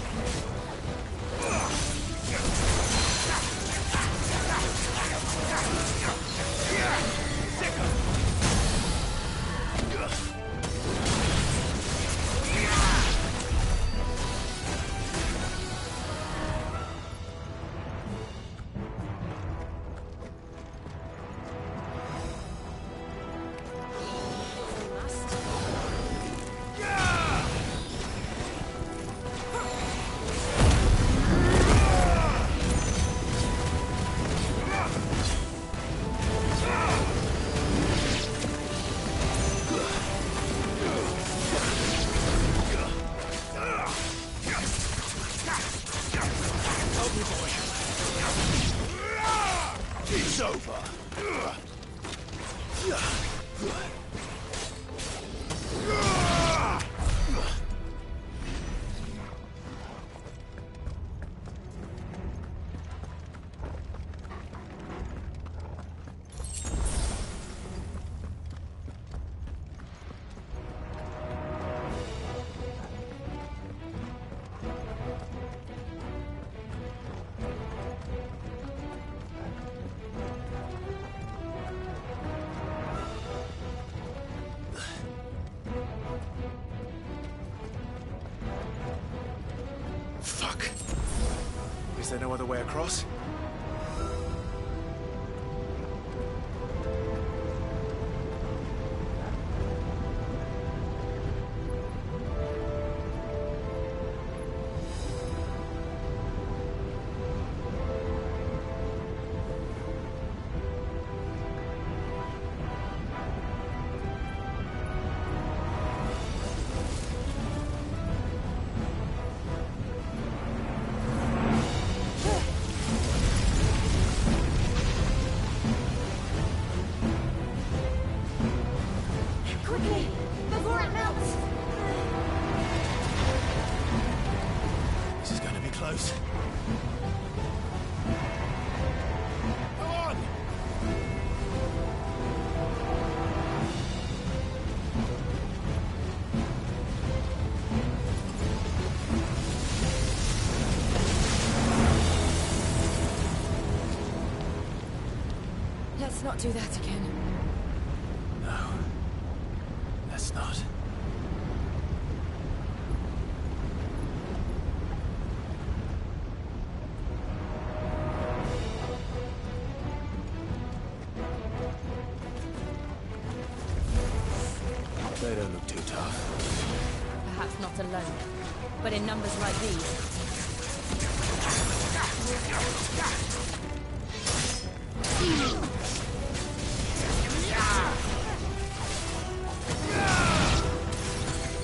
It's over. Fuck. Is there no other way across? Quickly, before it melts! This is going to be close. Come on! Let's not do that again. No. Let's not. They don't look too tough. Perhaps not alone, but in numbers like these.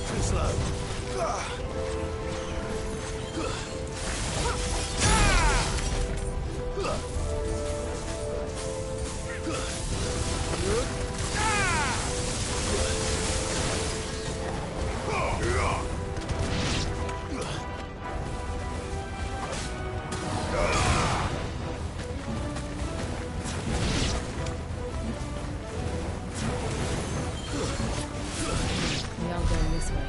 Too slow. We are going this way.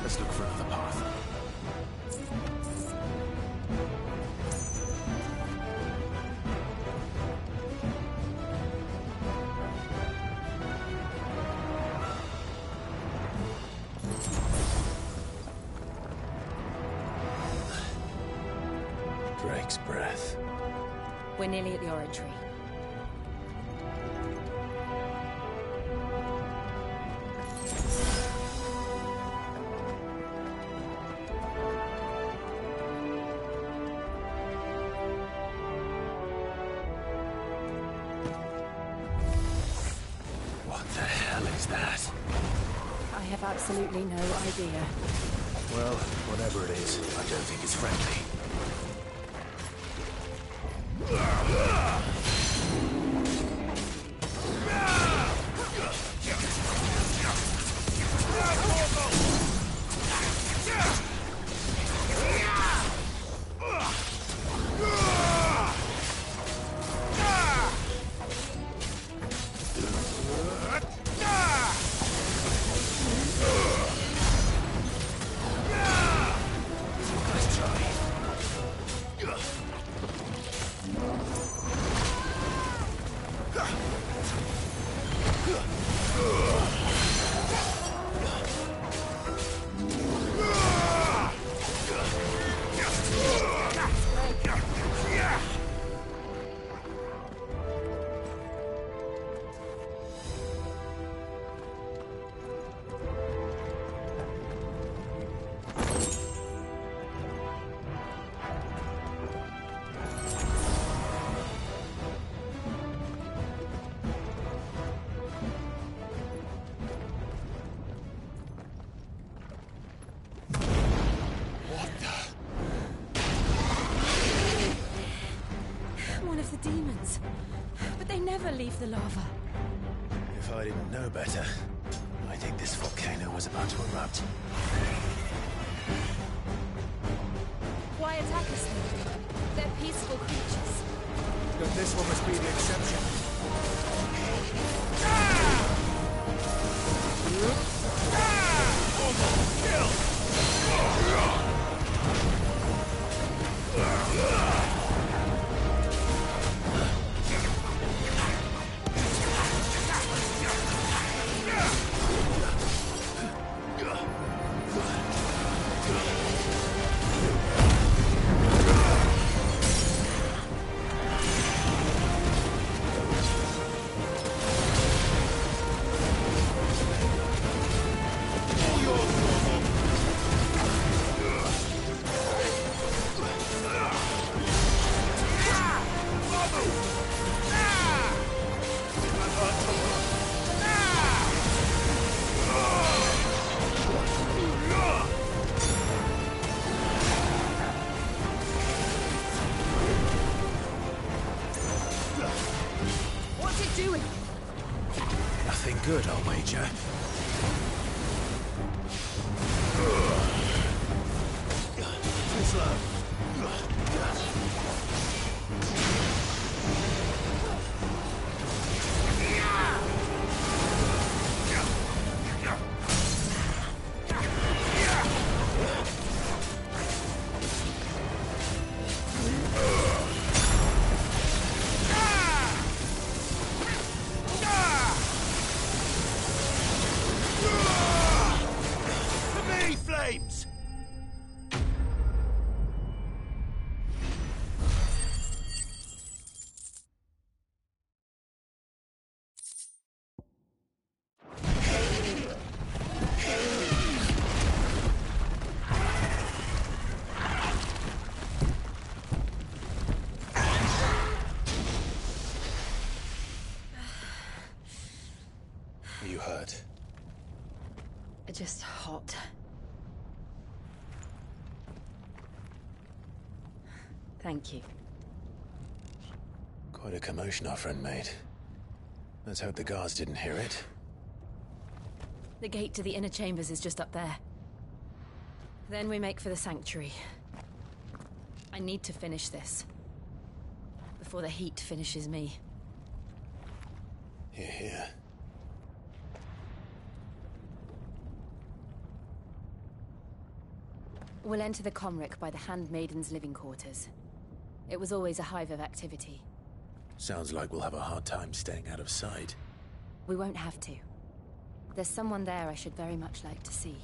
Let's look for another path. Drake's breath. We're nearly at the oratory. What the hell is that? I have absolutely no idea. Well, whatever it is, I don't think it's friendly. Yeah! flames. But they never leave the lava. If I didn't know better, I think this volcano was about to erupt. Why attack us then? They're peaceful creatures. But this one must be the exception. Good, I'll wager. Too slow. Just hot. Thank you. Quite a commotion our friend made. Let's hope the guards didn't hear it. The gate to the inner chambers is just up there. Then we make for the sanctuary. I need to finish this. Before the heat finishes me. Hear, hear. We'll enter the Comric by the Handmaiden's living quarters. It was always a hive of activity. Sounds like we'll have a hard time staying out of sight. We won't have to. There's someone there I should very much like to see.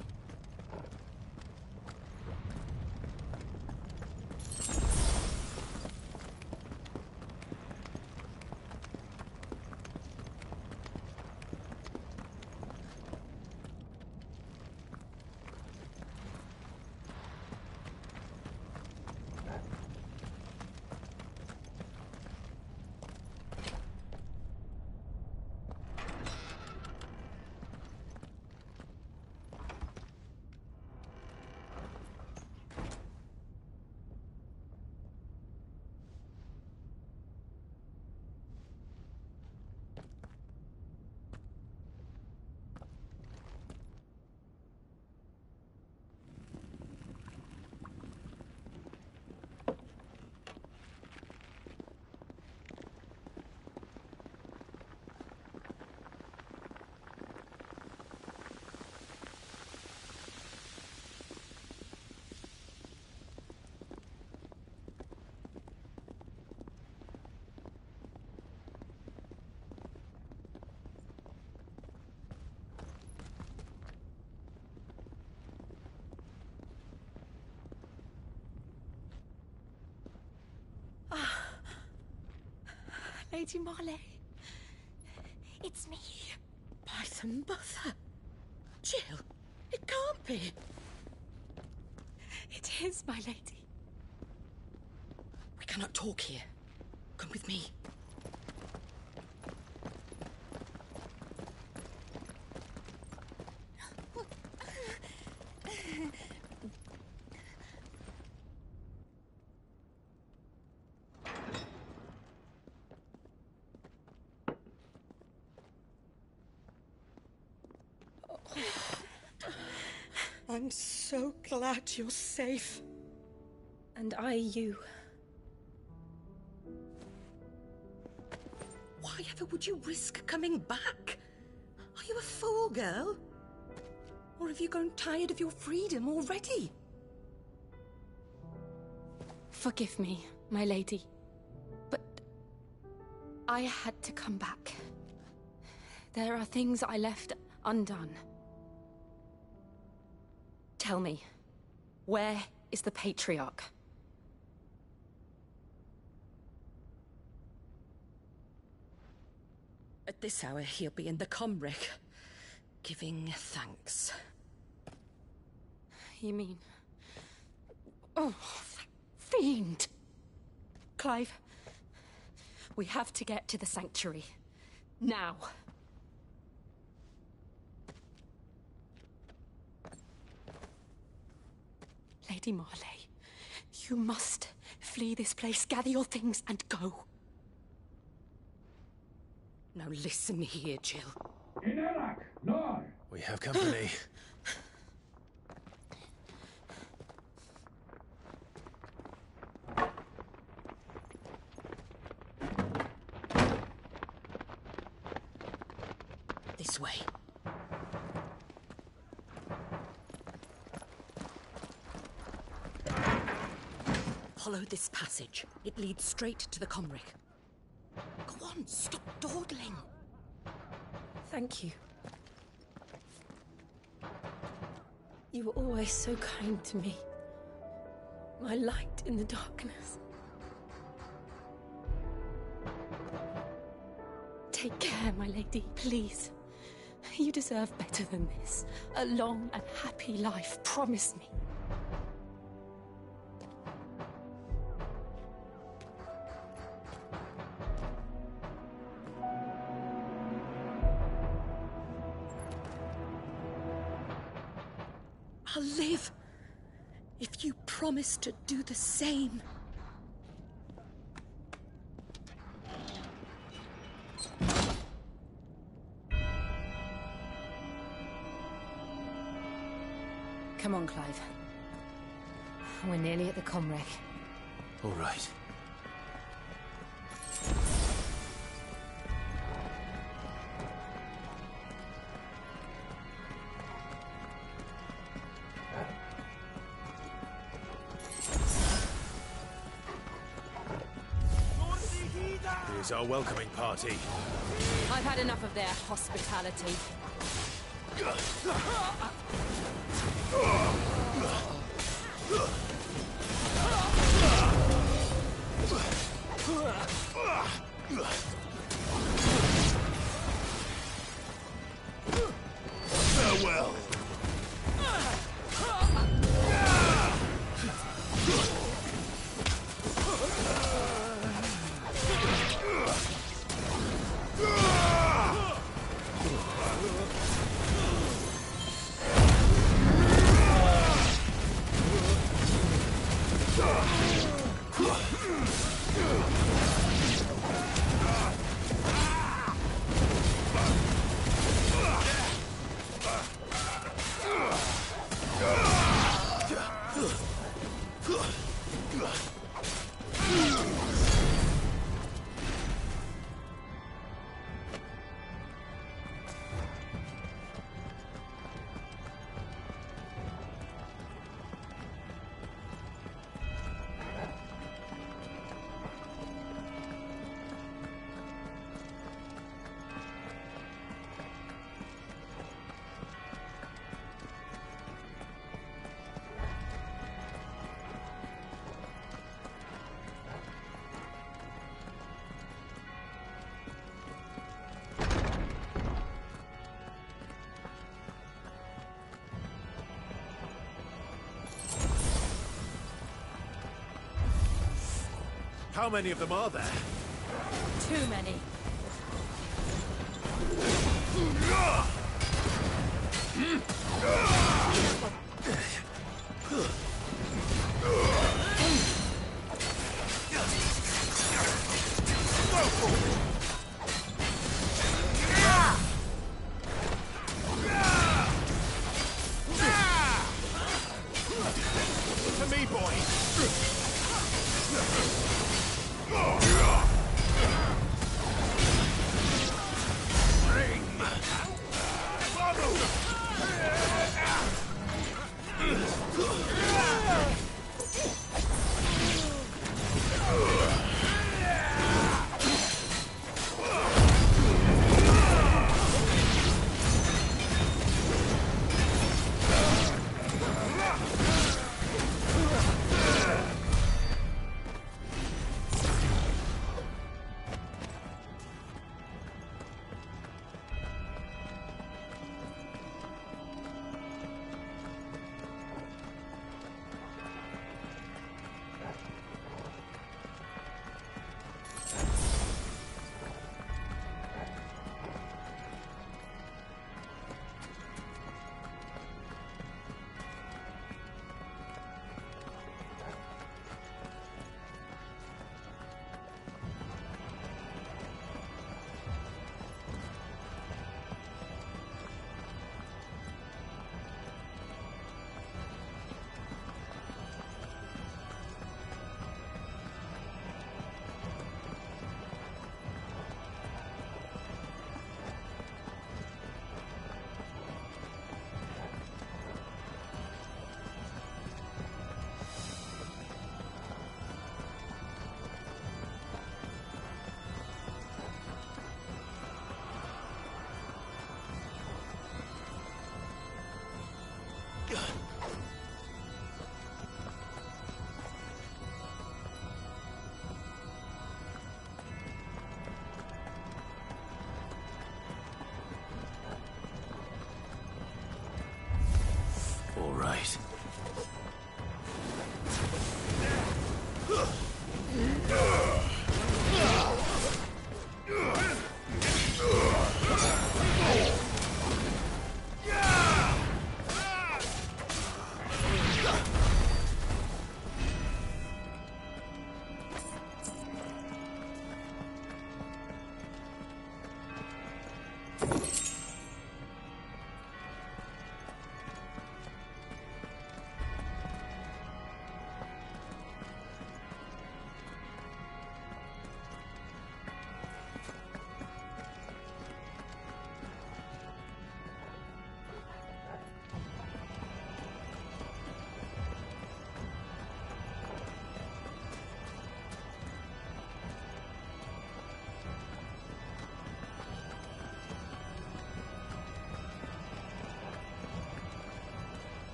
Lady Marley. It's me. Python Mother. Jill, it can't be. It is, my lady. We cannot talk here. Come with me. I'm so glad you're safe. And I you. Why ever would you risk coming back? Are you a fool, girl? Or have you grown tired of your freedom already? Forgive me, my lady, but I had to come back. There are things I left undone. Tell me, where is the Patriarch? At this hour, he'll be in the Comric, giving thanks. You mean... Oh, that fiend! Clive, we have to get to the sanctuary. Now. Lady Marley, you must flee this place, gather your things and go. Now listen here, Jill. We have company. This way. Follow this passage. It leads straight to the Comric. Go on, stop dawdling. Thank you. You were always so kind to me. My light in the darkness. Take care, my lady, please. You deserve better than this. A long and happy life, promise me. I'll live if you promise to do the same. Come on, Clive. We're nearly at the Comric. All right. Here's our welcoming party. I've had enough of their hospitality. Farewell. How many of them are there? Too many.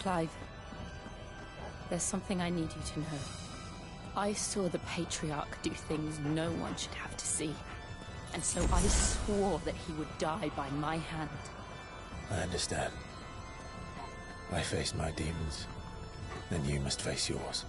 Clive, there's something I need you to know. I saw the Patriarch do things no one should have to see. And so I swore that he would die by my hand. I understand. I faced my demons, then you must face yours.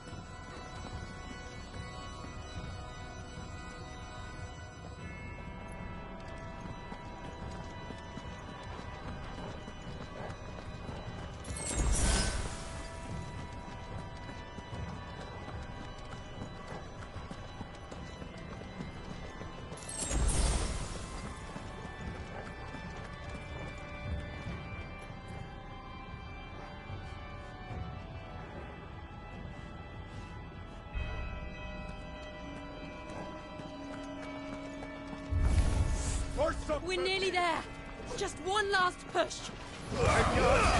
We're nearly there. Just one last push. Farewell.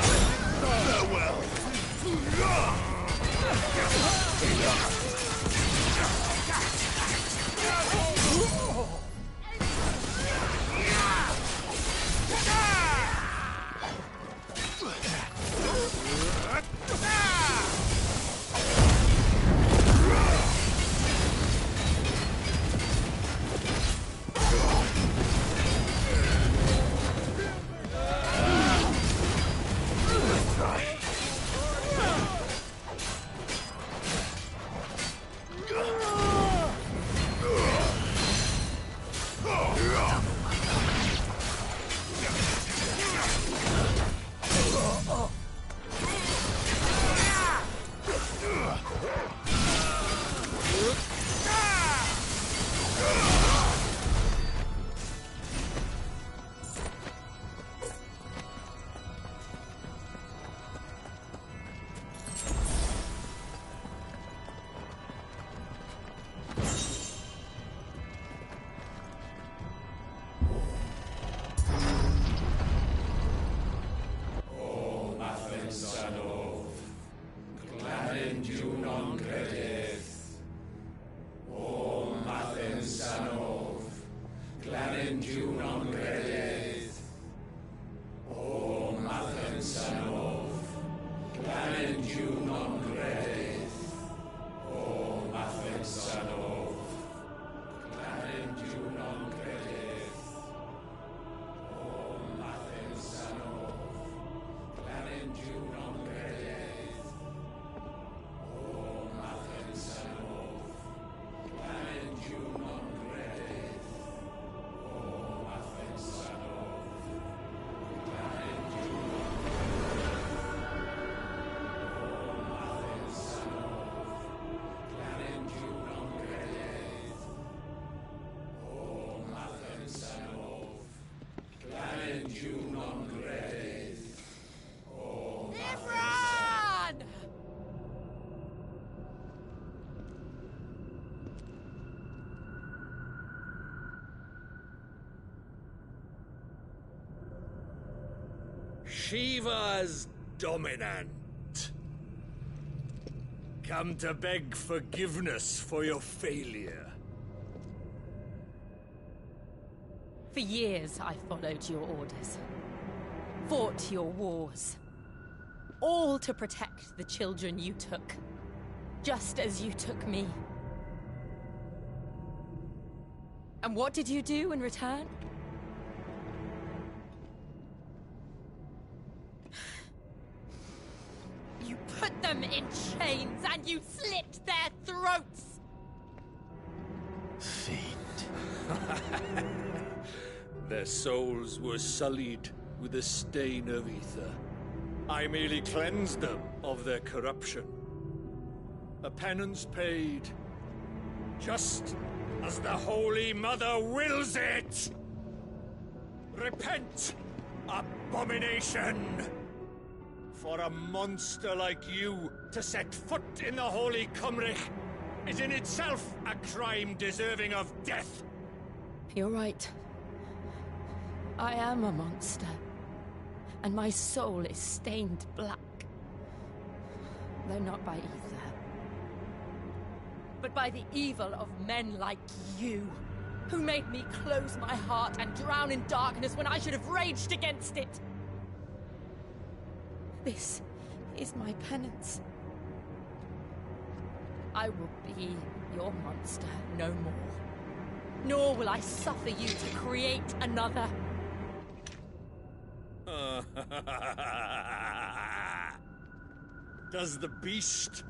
Shiva's dominant. Come to beg forgiveness for your failure. For years, I followed your orders. Fought your wars. All to protect the children you took. Just as you took me. And what did you do in return? You put them in chains and you slit their throats! Their souls were sullied with a stain of ether. I merely cleansed them of their corruption. A penance paid, just as the Holy Mother wills it! Repent, abomination! For a monster like you to set foot in the Holy Cymric is in itself a crime deserving of death. You're right. I am a monster. And my soul is stained black. Though not by ether. But by the evil of men like you, who made me close my heart and drown in darkness when I should have raged against it. This is my penance. I will be your monster no more. Nor will I suffer you to create another. Does the beast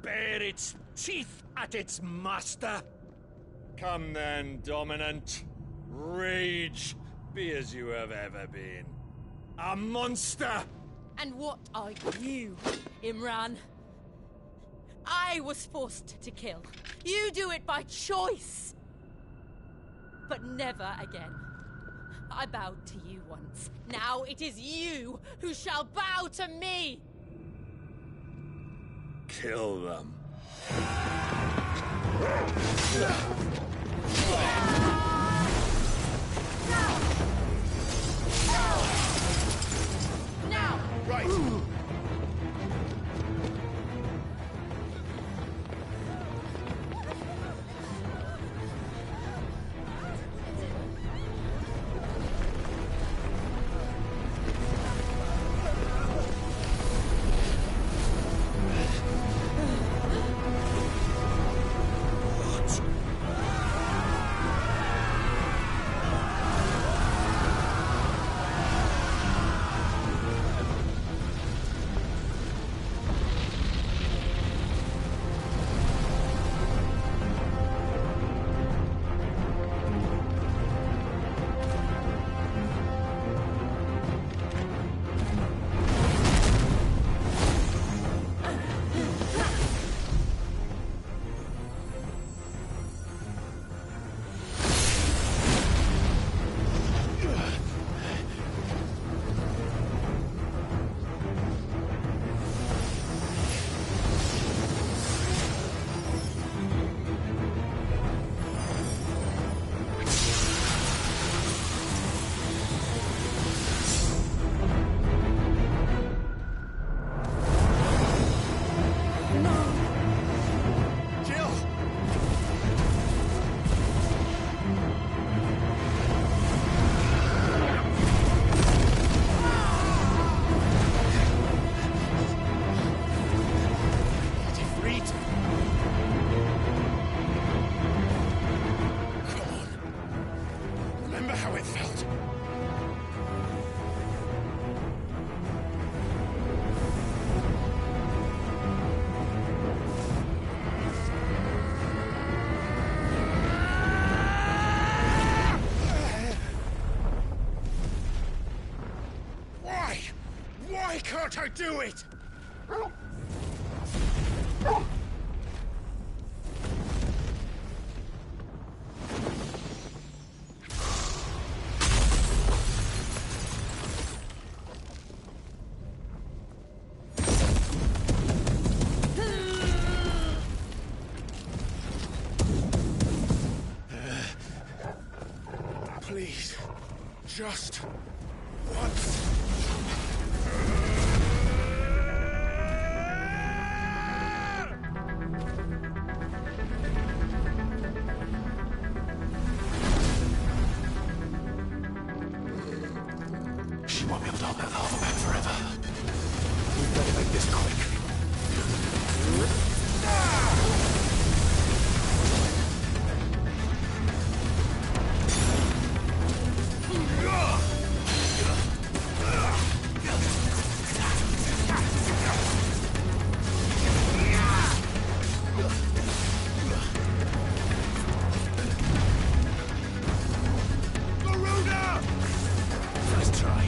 bare its teeth at its master? Come then, Dominant. Rage, be as you have ever been. A monster! And what are you, Imran? I was forced to kill. You do it by choice. But never again. I bowed to you once. Now it is you who shall bow to me! Kill them. Now! Right. Why can't I do it? Please, just once. She won't be able to hold that lava back forever. We better make this quick. Nice try.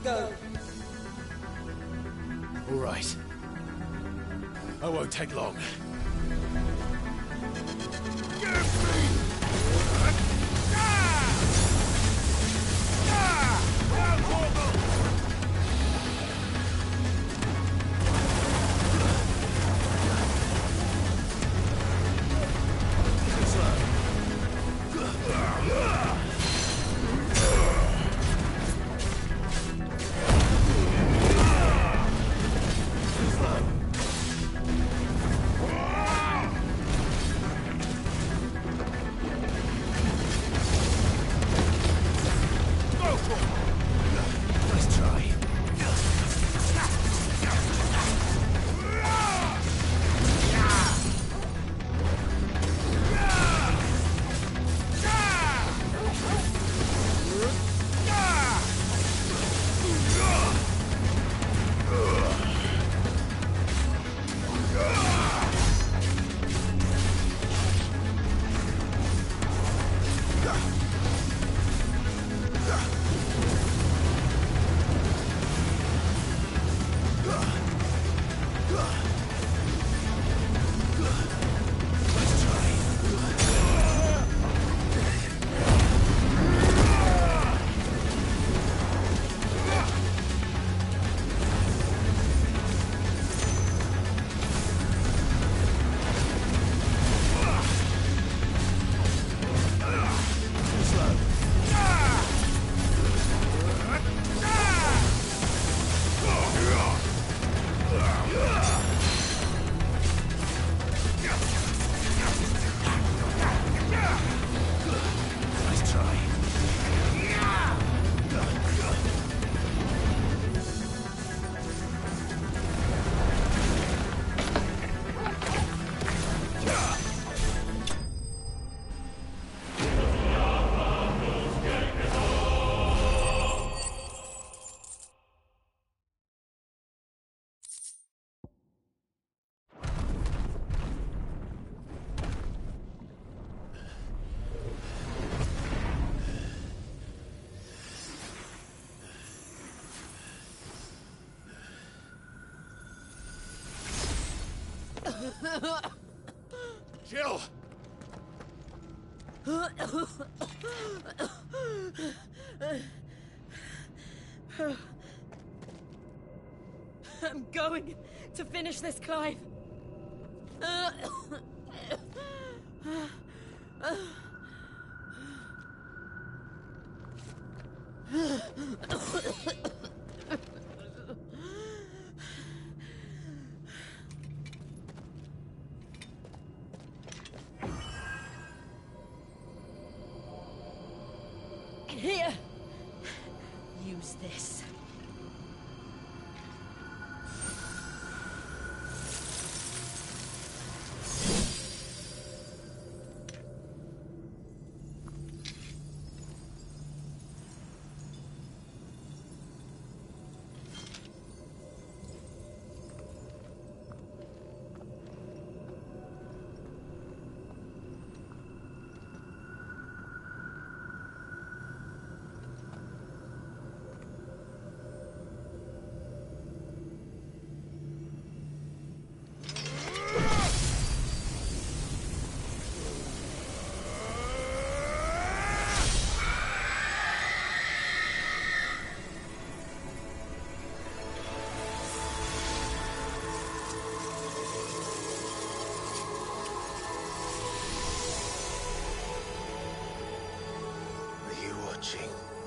Go. All right. I won't take long. Jill! I'm going to finish this, Clive. Here. Use this.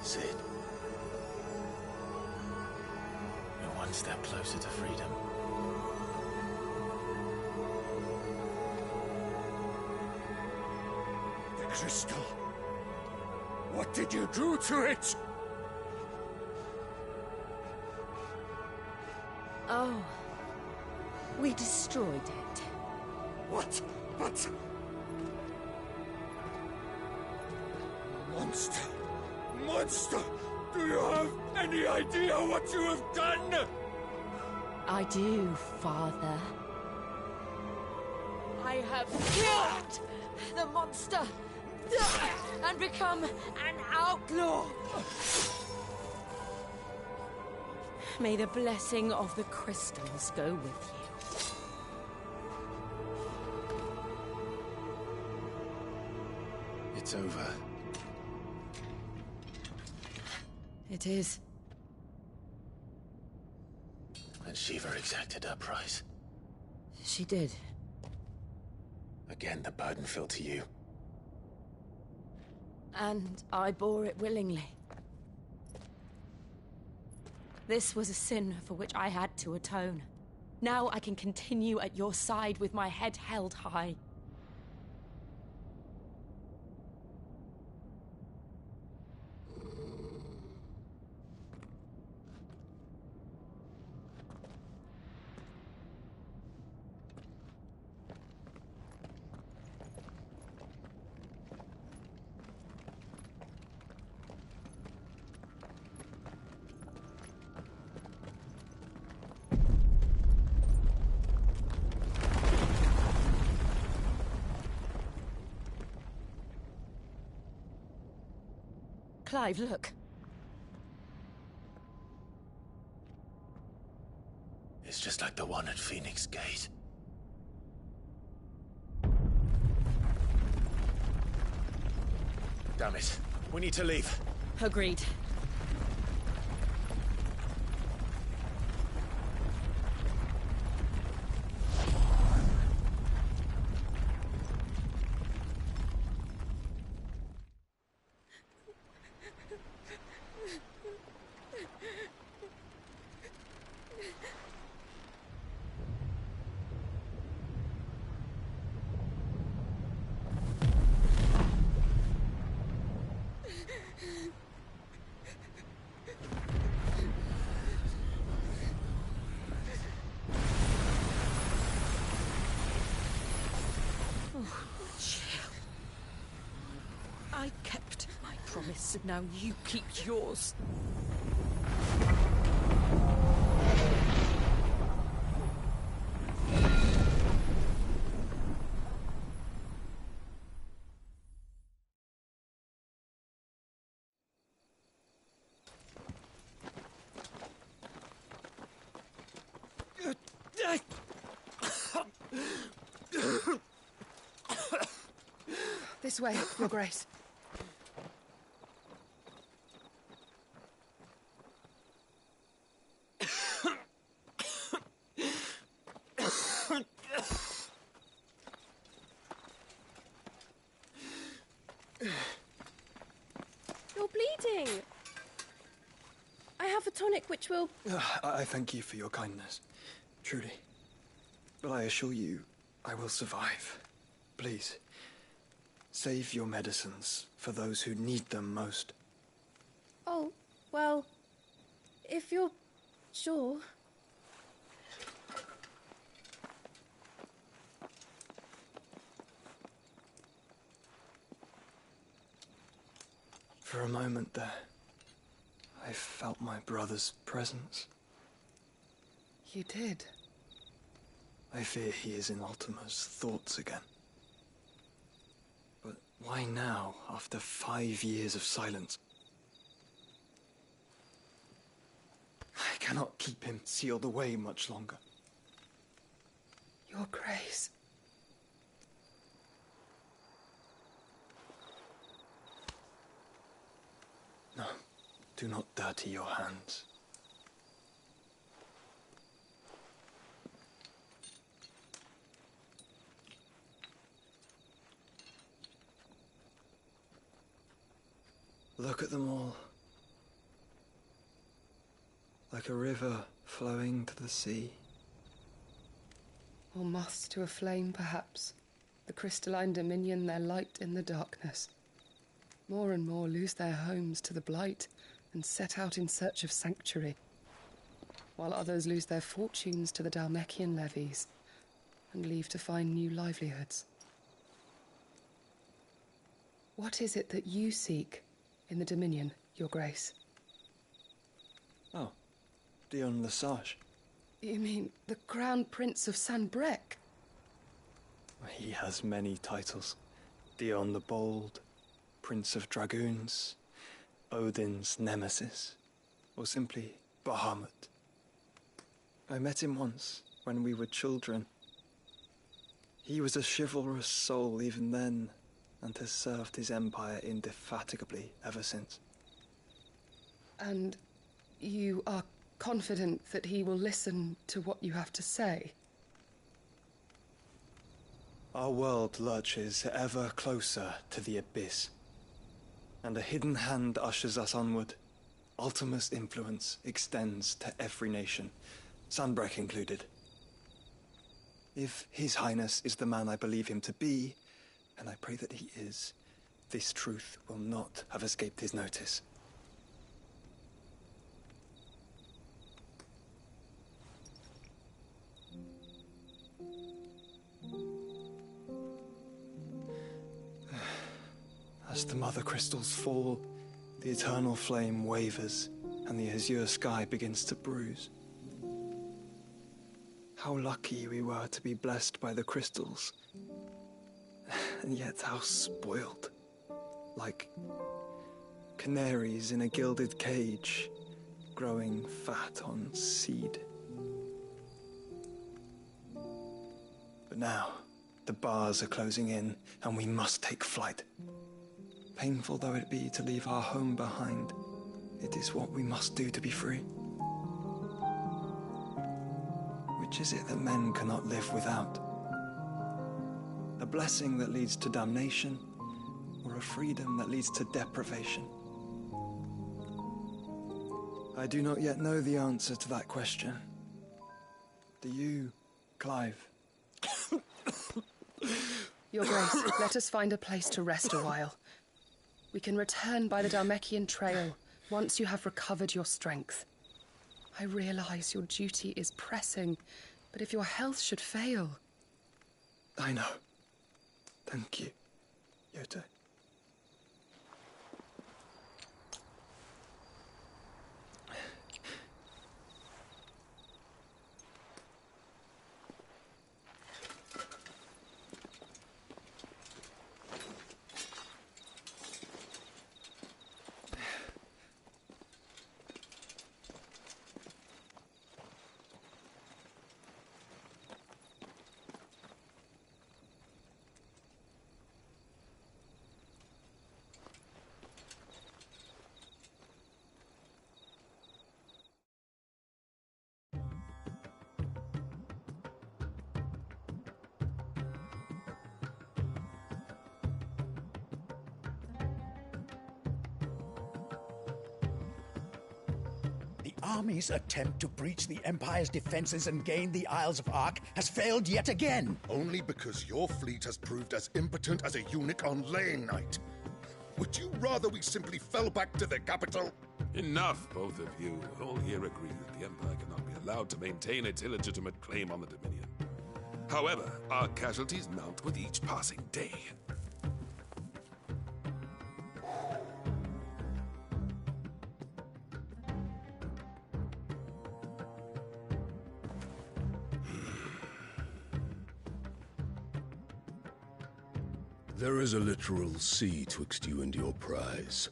Sid. You're one step closer to freedom. The crystal. What did you do to it? Oh. We destroyed it. What? But... Monster! Monster! Do you have any idea what you have done? I do, Father. I have killed the monster and become an outlaw. May the blessing of the crystals go with you. It's over. It is. And Shiva exacted her price. She did. Again, the burden fell to you. And I bore it willingly. This was a sin for which I had to atone. Now I can continue at your side with my head held high. Clive, look. It's just like the one at Phoenix Gate. Damn it. We need to leave. Agreed. I kept my promise, and now you keep yours. This way, Your Grace. You're bleeding. I have a tonic which will... I thank you for your kindness, truly. But I assure you, I will survive. Please, save your medicines for those who need them most. Oh, well, if you're sure... For a moment there, I felt my brother's presence. You did? I fear he is in Ultima's thoughts again. But why now, after 5 years of silence? I cannot keep him sealed away much longer. Your Grace. No, do not dirty your hands. Look at them all. Like a river flowing to the sea. Or moths to a flame, perhaps. The crystalline dominion, their light in the darkness. More and more lose their homes to the blight and set out in search of sanctuary, while others lose their fortunes to the Dalmekian levies and leave to find new livelihoods. What is it that you seek in the Dominion, Your Grace? Oh, Dion Lesage. You mean the Crown Prince of Sanbrec? He has many titles. Dion the Bold, Prince of Dragoons, Odin's Nemesis, or simply Bahamut, I met him once, when we were children. He was a chivalrous soul even then, and has served his empire indefatigably ever since. And you are confident that he will listen to what you have to say? Our world lurches ever closer to the abyss, and a hidden hand ushers us onward. Ultima's influence extends to every nation, Sanbreque included. If His Highness is the man I believe him to be, and I pray that he is, this truth will not have escaped his notice. As the mother crystals fall, the eternal flame wavers, and the azure sky begins to bruise. How lucky we were to be blessed by the crystals, and yet how spoiled. Like canaries in a gilded cage, growing fat on seed. But now, the bars are closing in, and we must take flight. Painful though it be to leave our home behind, it is what we must do to be free. Which is it that men cannot live without? A blessing that leads to damnation, or a freedom that leads to deprivation? I do not yet know the answer to that question. Do you, Clive? Your Grace, let us find a place to rest a while. We can return by the Dalmekian trail once you have recovered your strength. I realize your duty is pressing, but if your health should fail... I know. Thank you, Yote. The army's attempt to breach the Empire's defenses and gain the Isles of Ark has failed yet again. Only because your fleet has proved as impotent as a eunuch on laying night. Would you rather we simply fell back to the capital? Enough, both of you. All here agree that the Empire cannot be allowed to maintain its illegitimate claim on the Dominion. However, our casualties mount with each passing day. There is a literal sea twixt you and your prize.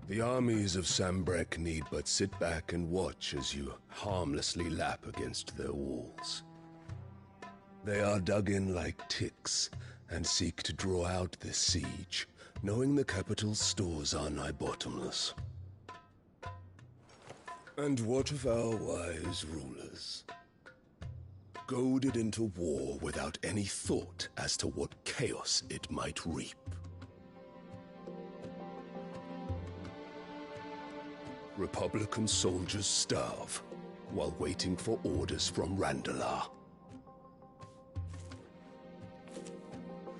The armies of Sanbreque need but sit back and watch as you harmlessly lap against their walls. They are dug in like ticks and seek to draw out this siege, knowing the capital's stores are nigh bottomless. And what of our wise rulers? Goaded into war without any thought as to what chaos it might reap. Republican soldiers starve while waiting for orders from Randalar.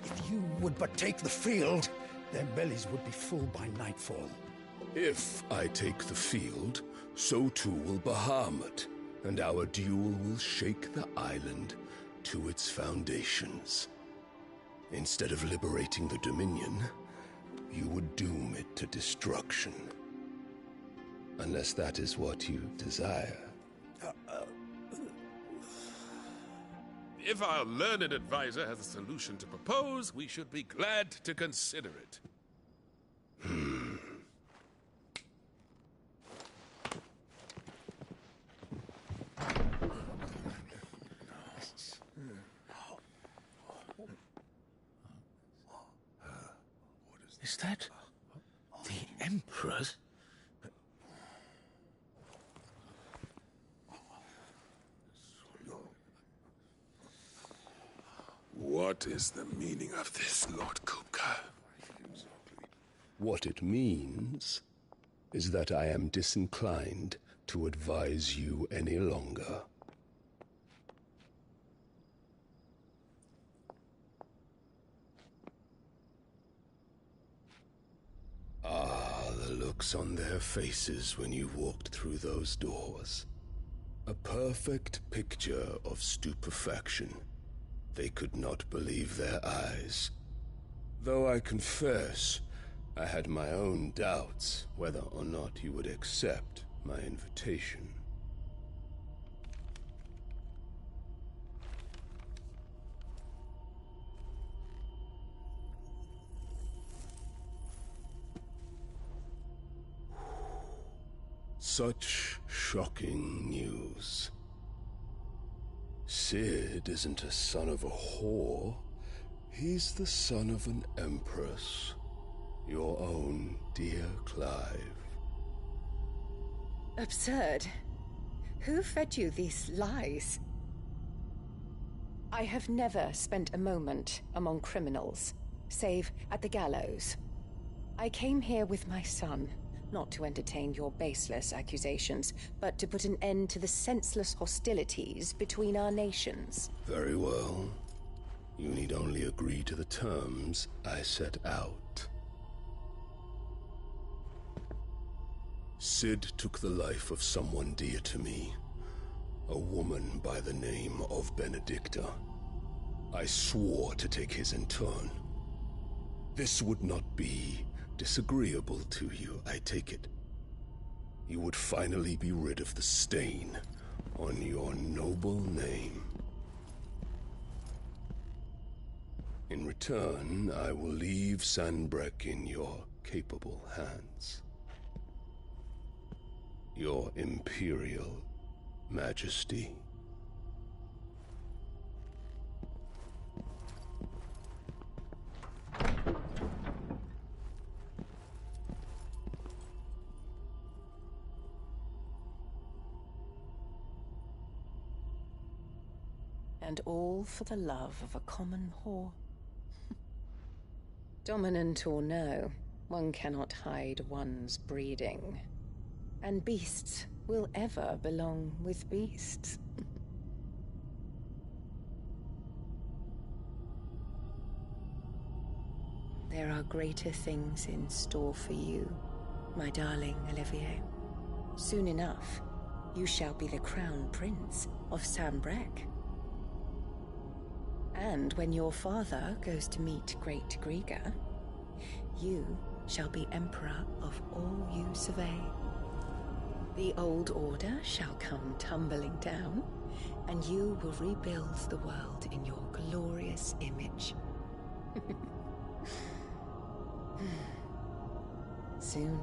If you would but take the field, their bellies would be full by nightfall. If I take the field, so too will Bahamut, and our duel will shake the island to its foundations. Instead of liberating the Dominion, you would doom it to destruction. Unless that is what you desire. If our learned advisor has a solution to propose, we should be glad to consider it. that the Emperor's? What is the meaning of this, Lord Kupka? What it means is that I am disinclined to advise you any longer. Ah, the looks on their faces when you walked through those doors. A perfect picture of stupefaction. They could not believe their eyes. Though I confess, I had my own doubts whether or not you would accept my invitation. Such shocking news. Sid isn't a son of a whore. He's the son of an empress. Your own dear Clive. Absurd. Who fed you these lies? I have never spent a moment among criminals, save at the gallows. I came here with my son, not to entertain your baseless accusations, but to put an end to the senseless hostilities between our nations. Very well. You need only agree to the terms I set out. Sid took the life of someone dear to me, a woman by the name of Benedicta. I swore to take his in turn. This would not be disagreeable to you, I take it. You would finally be rid of the stain on your noble name. In return, I will leave Sanbreque in your capable hands. Your Imperial Majesty. And all for the love of a common whore. Dominant or no, one cannot hide one's breeding. And beasts will ever belong with beasts. There are greater things in store for you, my darling Olivier. Soon enough, you shall be the crown prince of Sanbreque. And when your father goes to meet Great Griga, you shall be emperor of all you survey. The old order shall come tumbling down, and you will rebuild the world in your glorious image. Soon.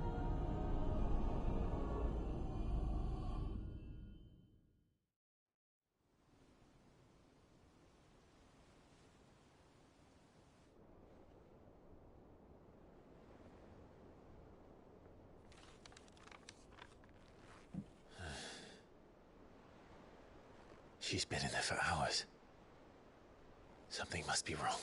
She's been in there for hours. Something must be wrong.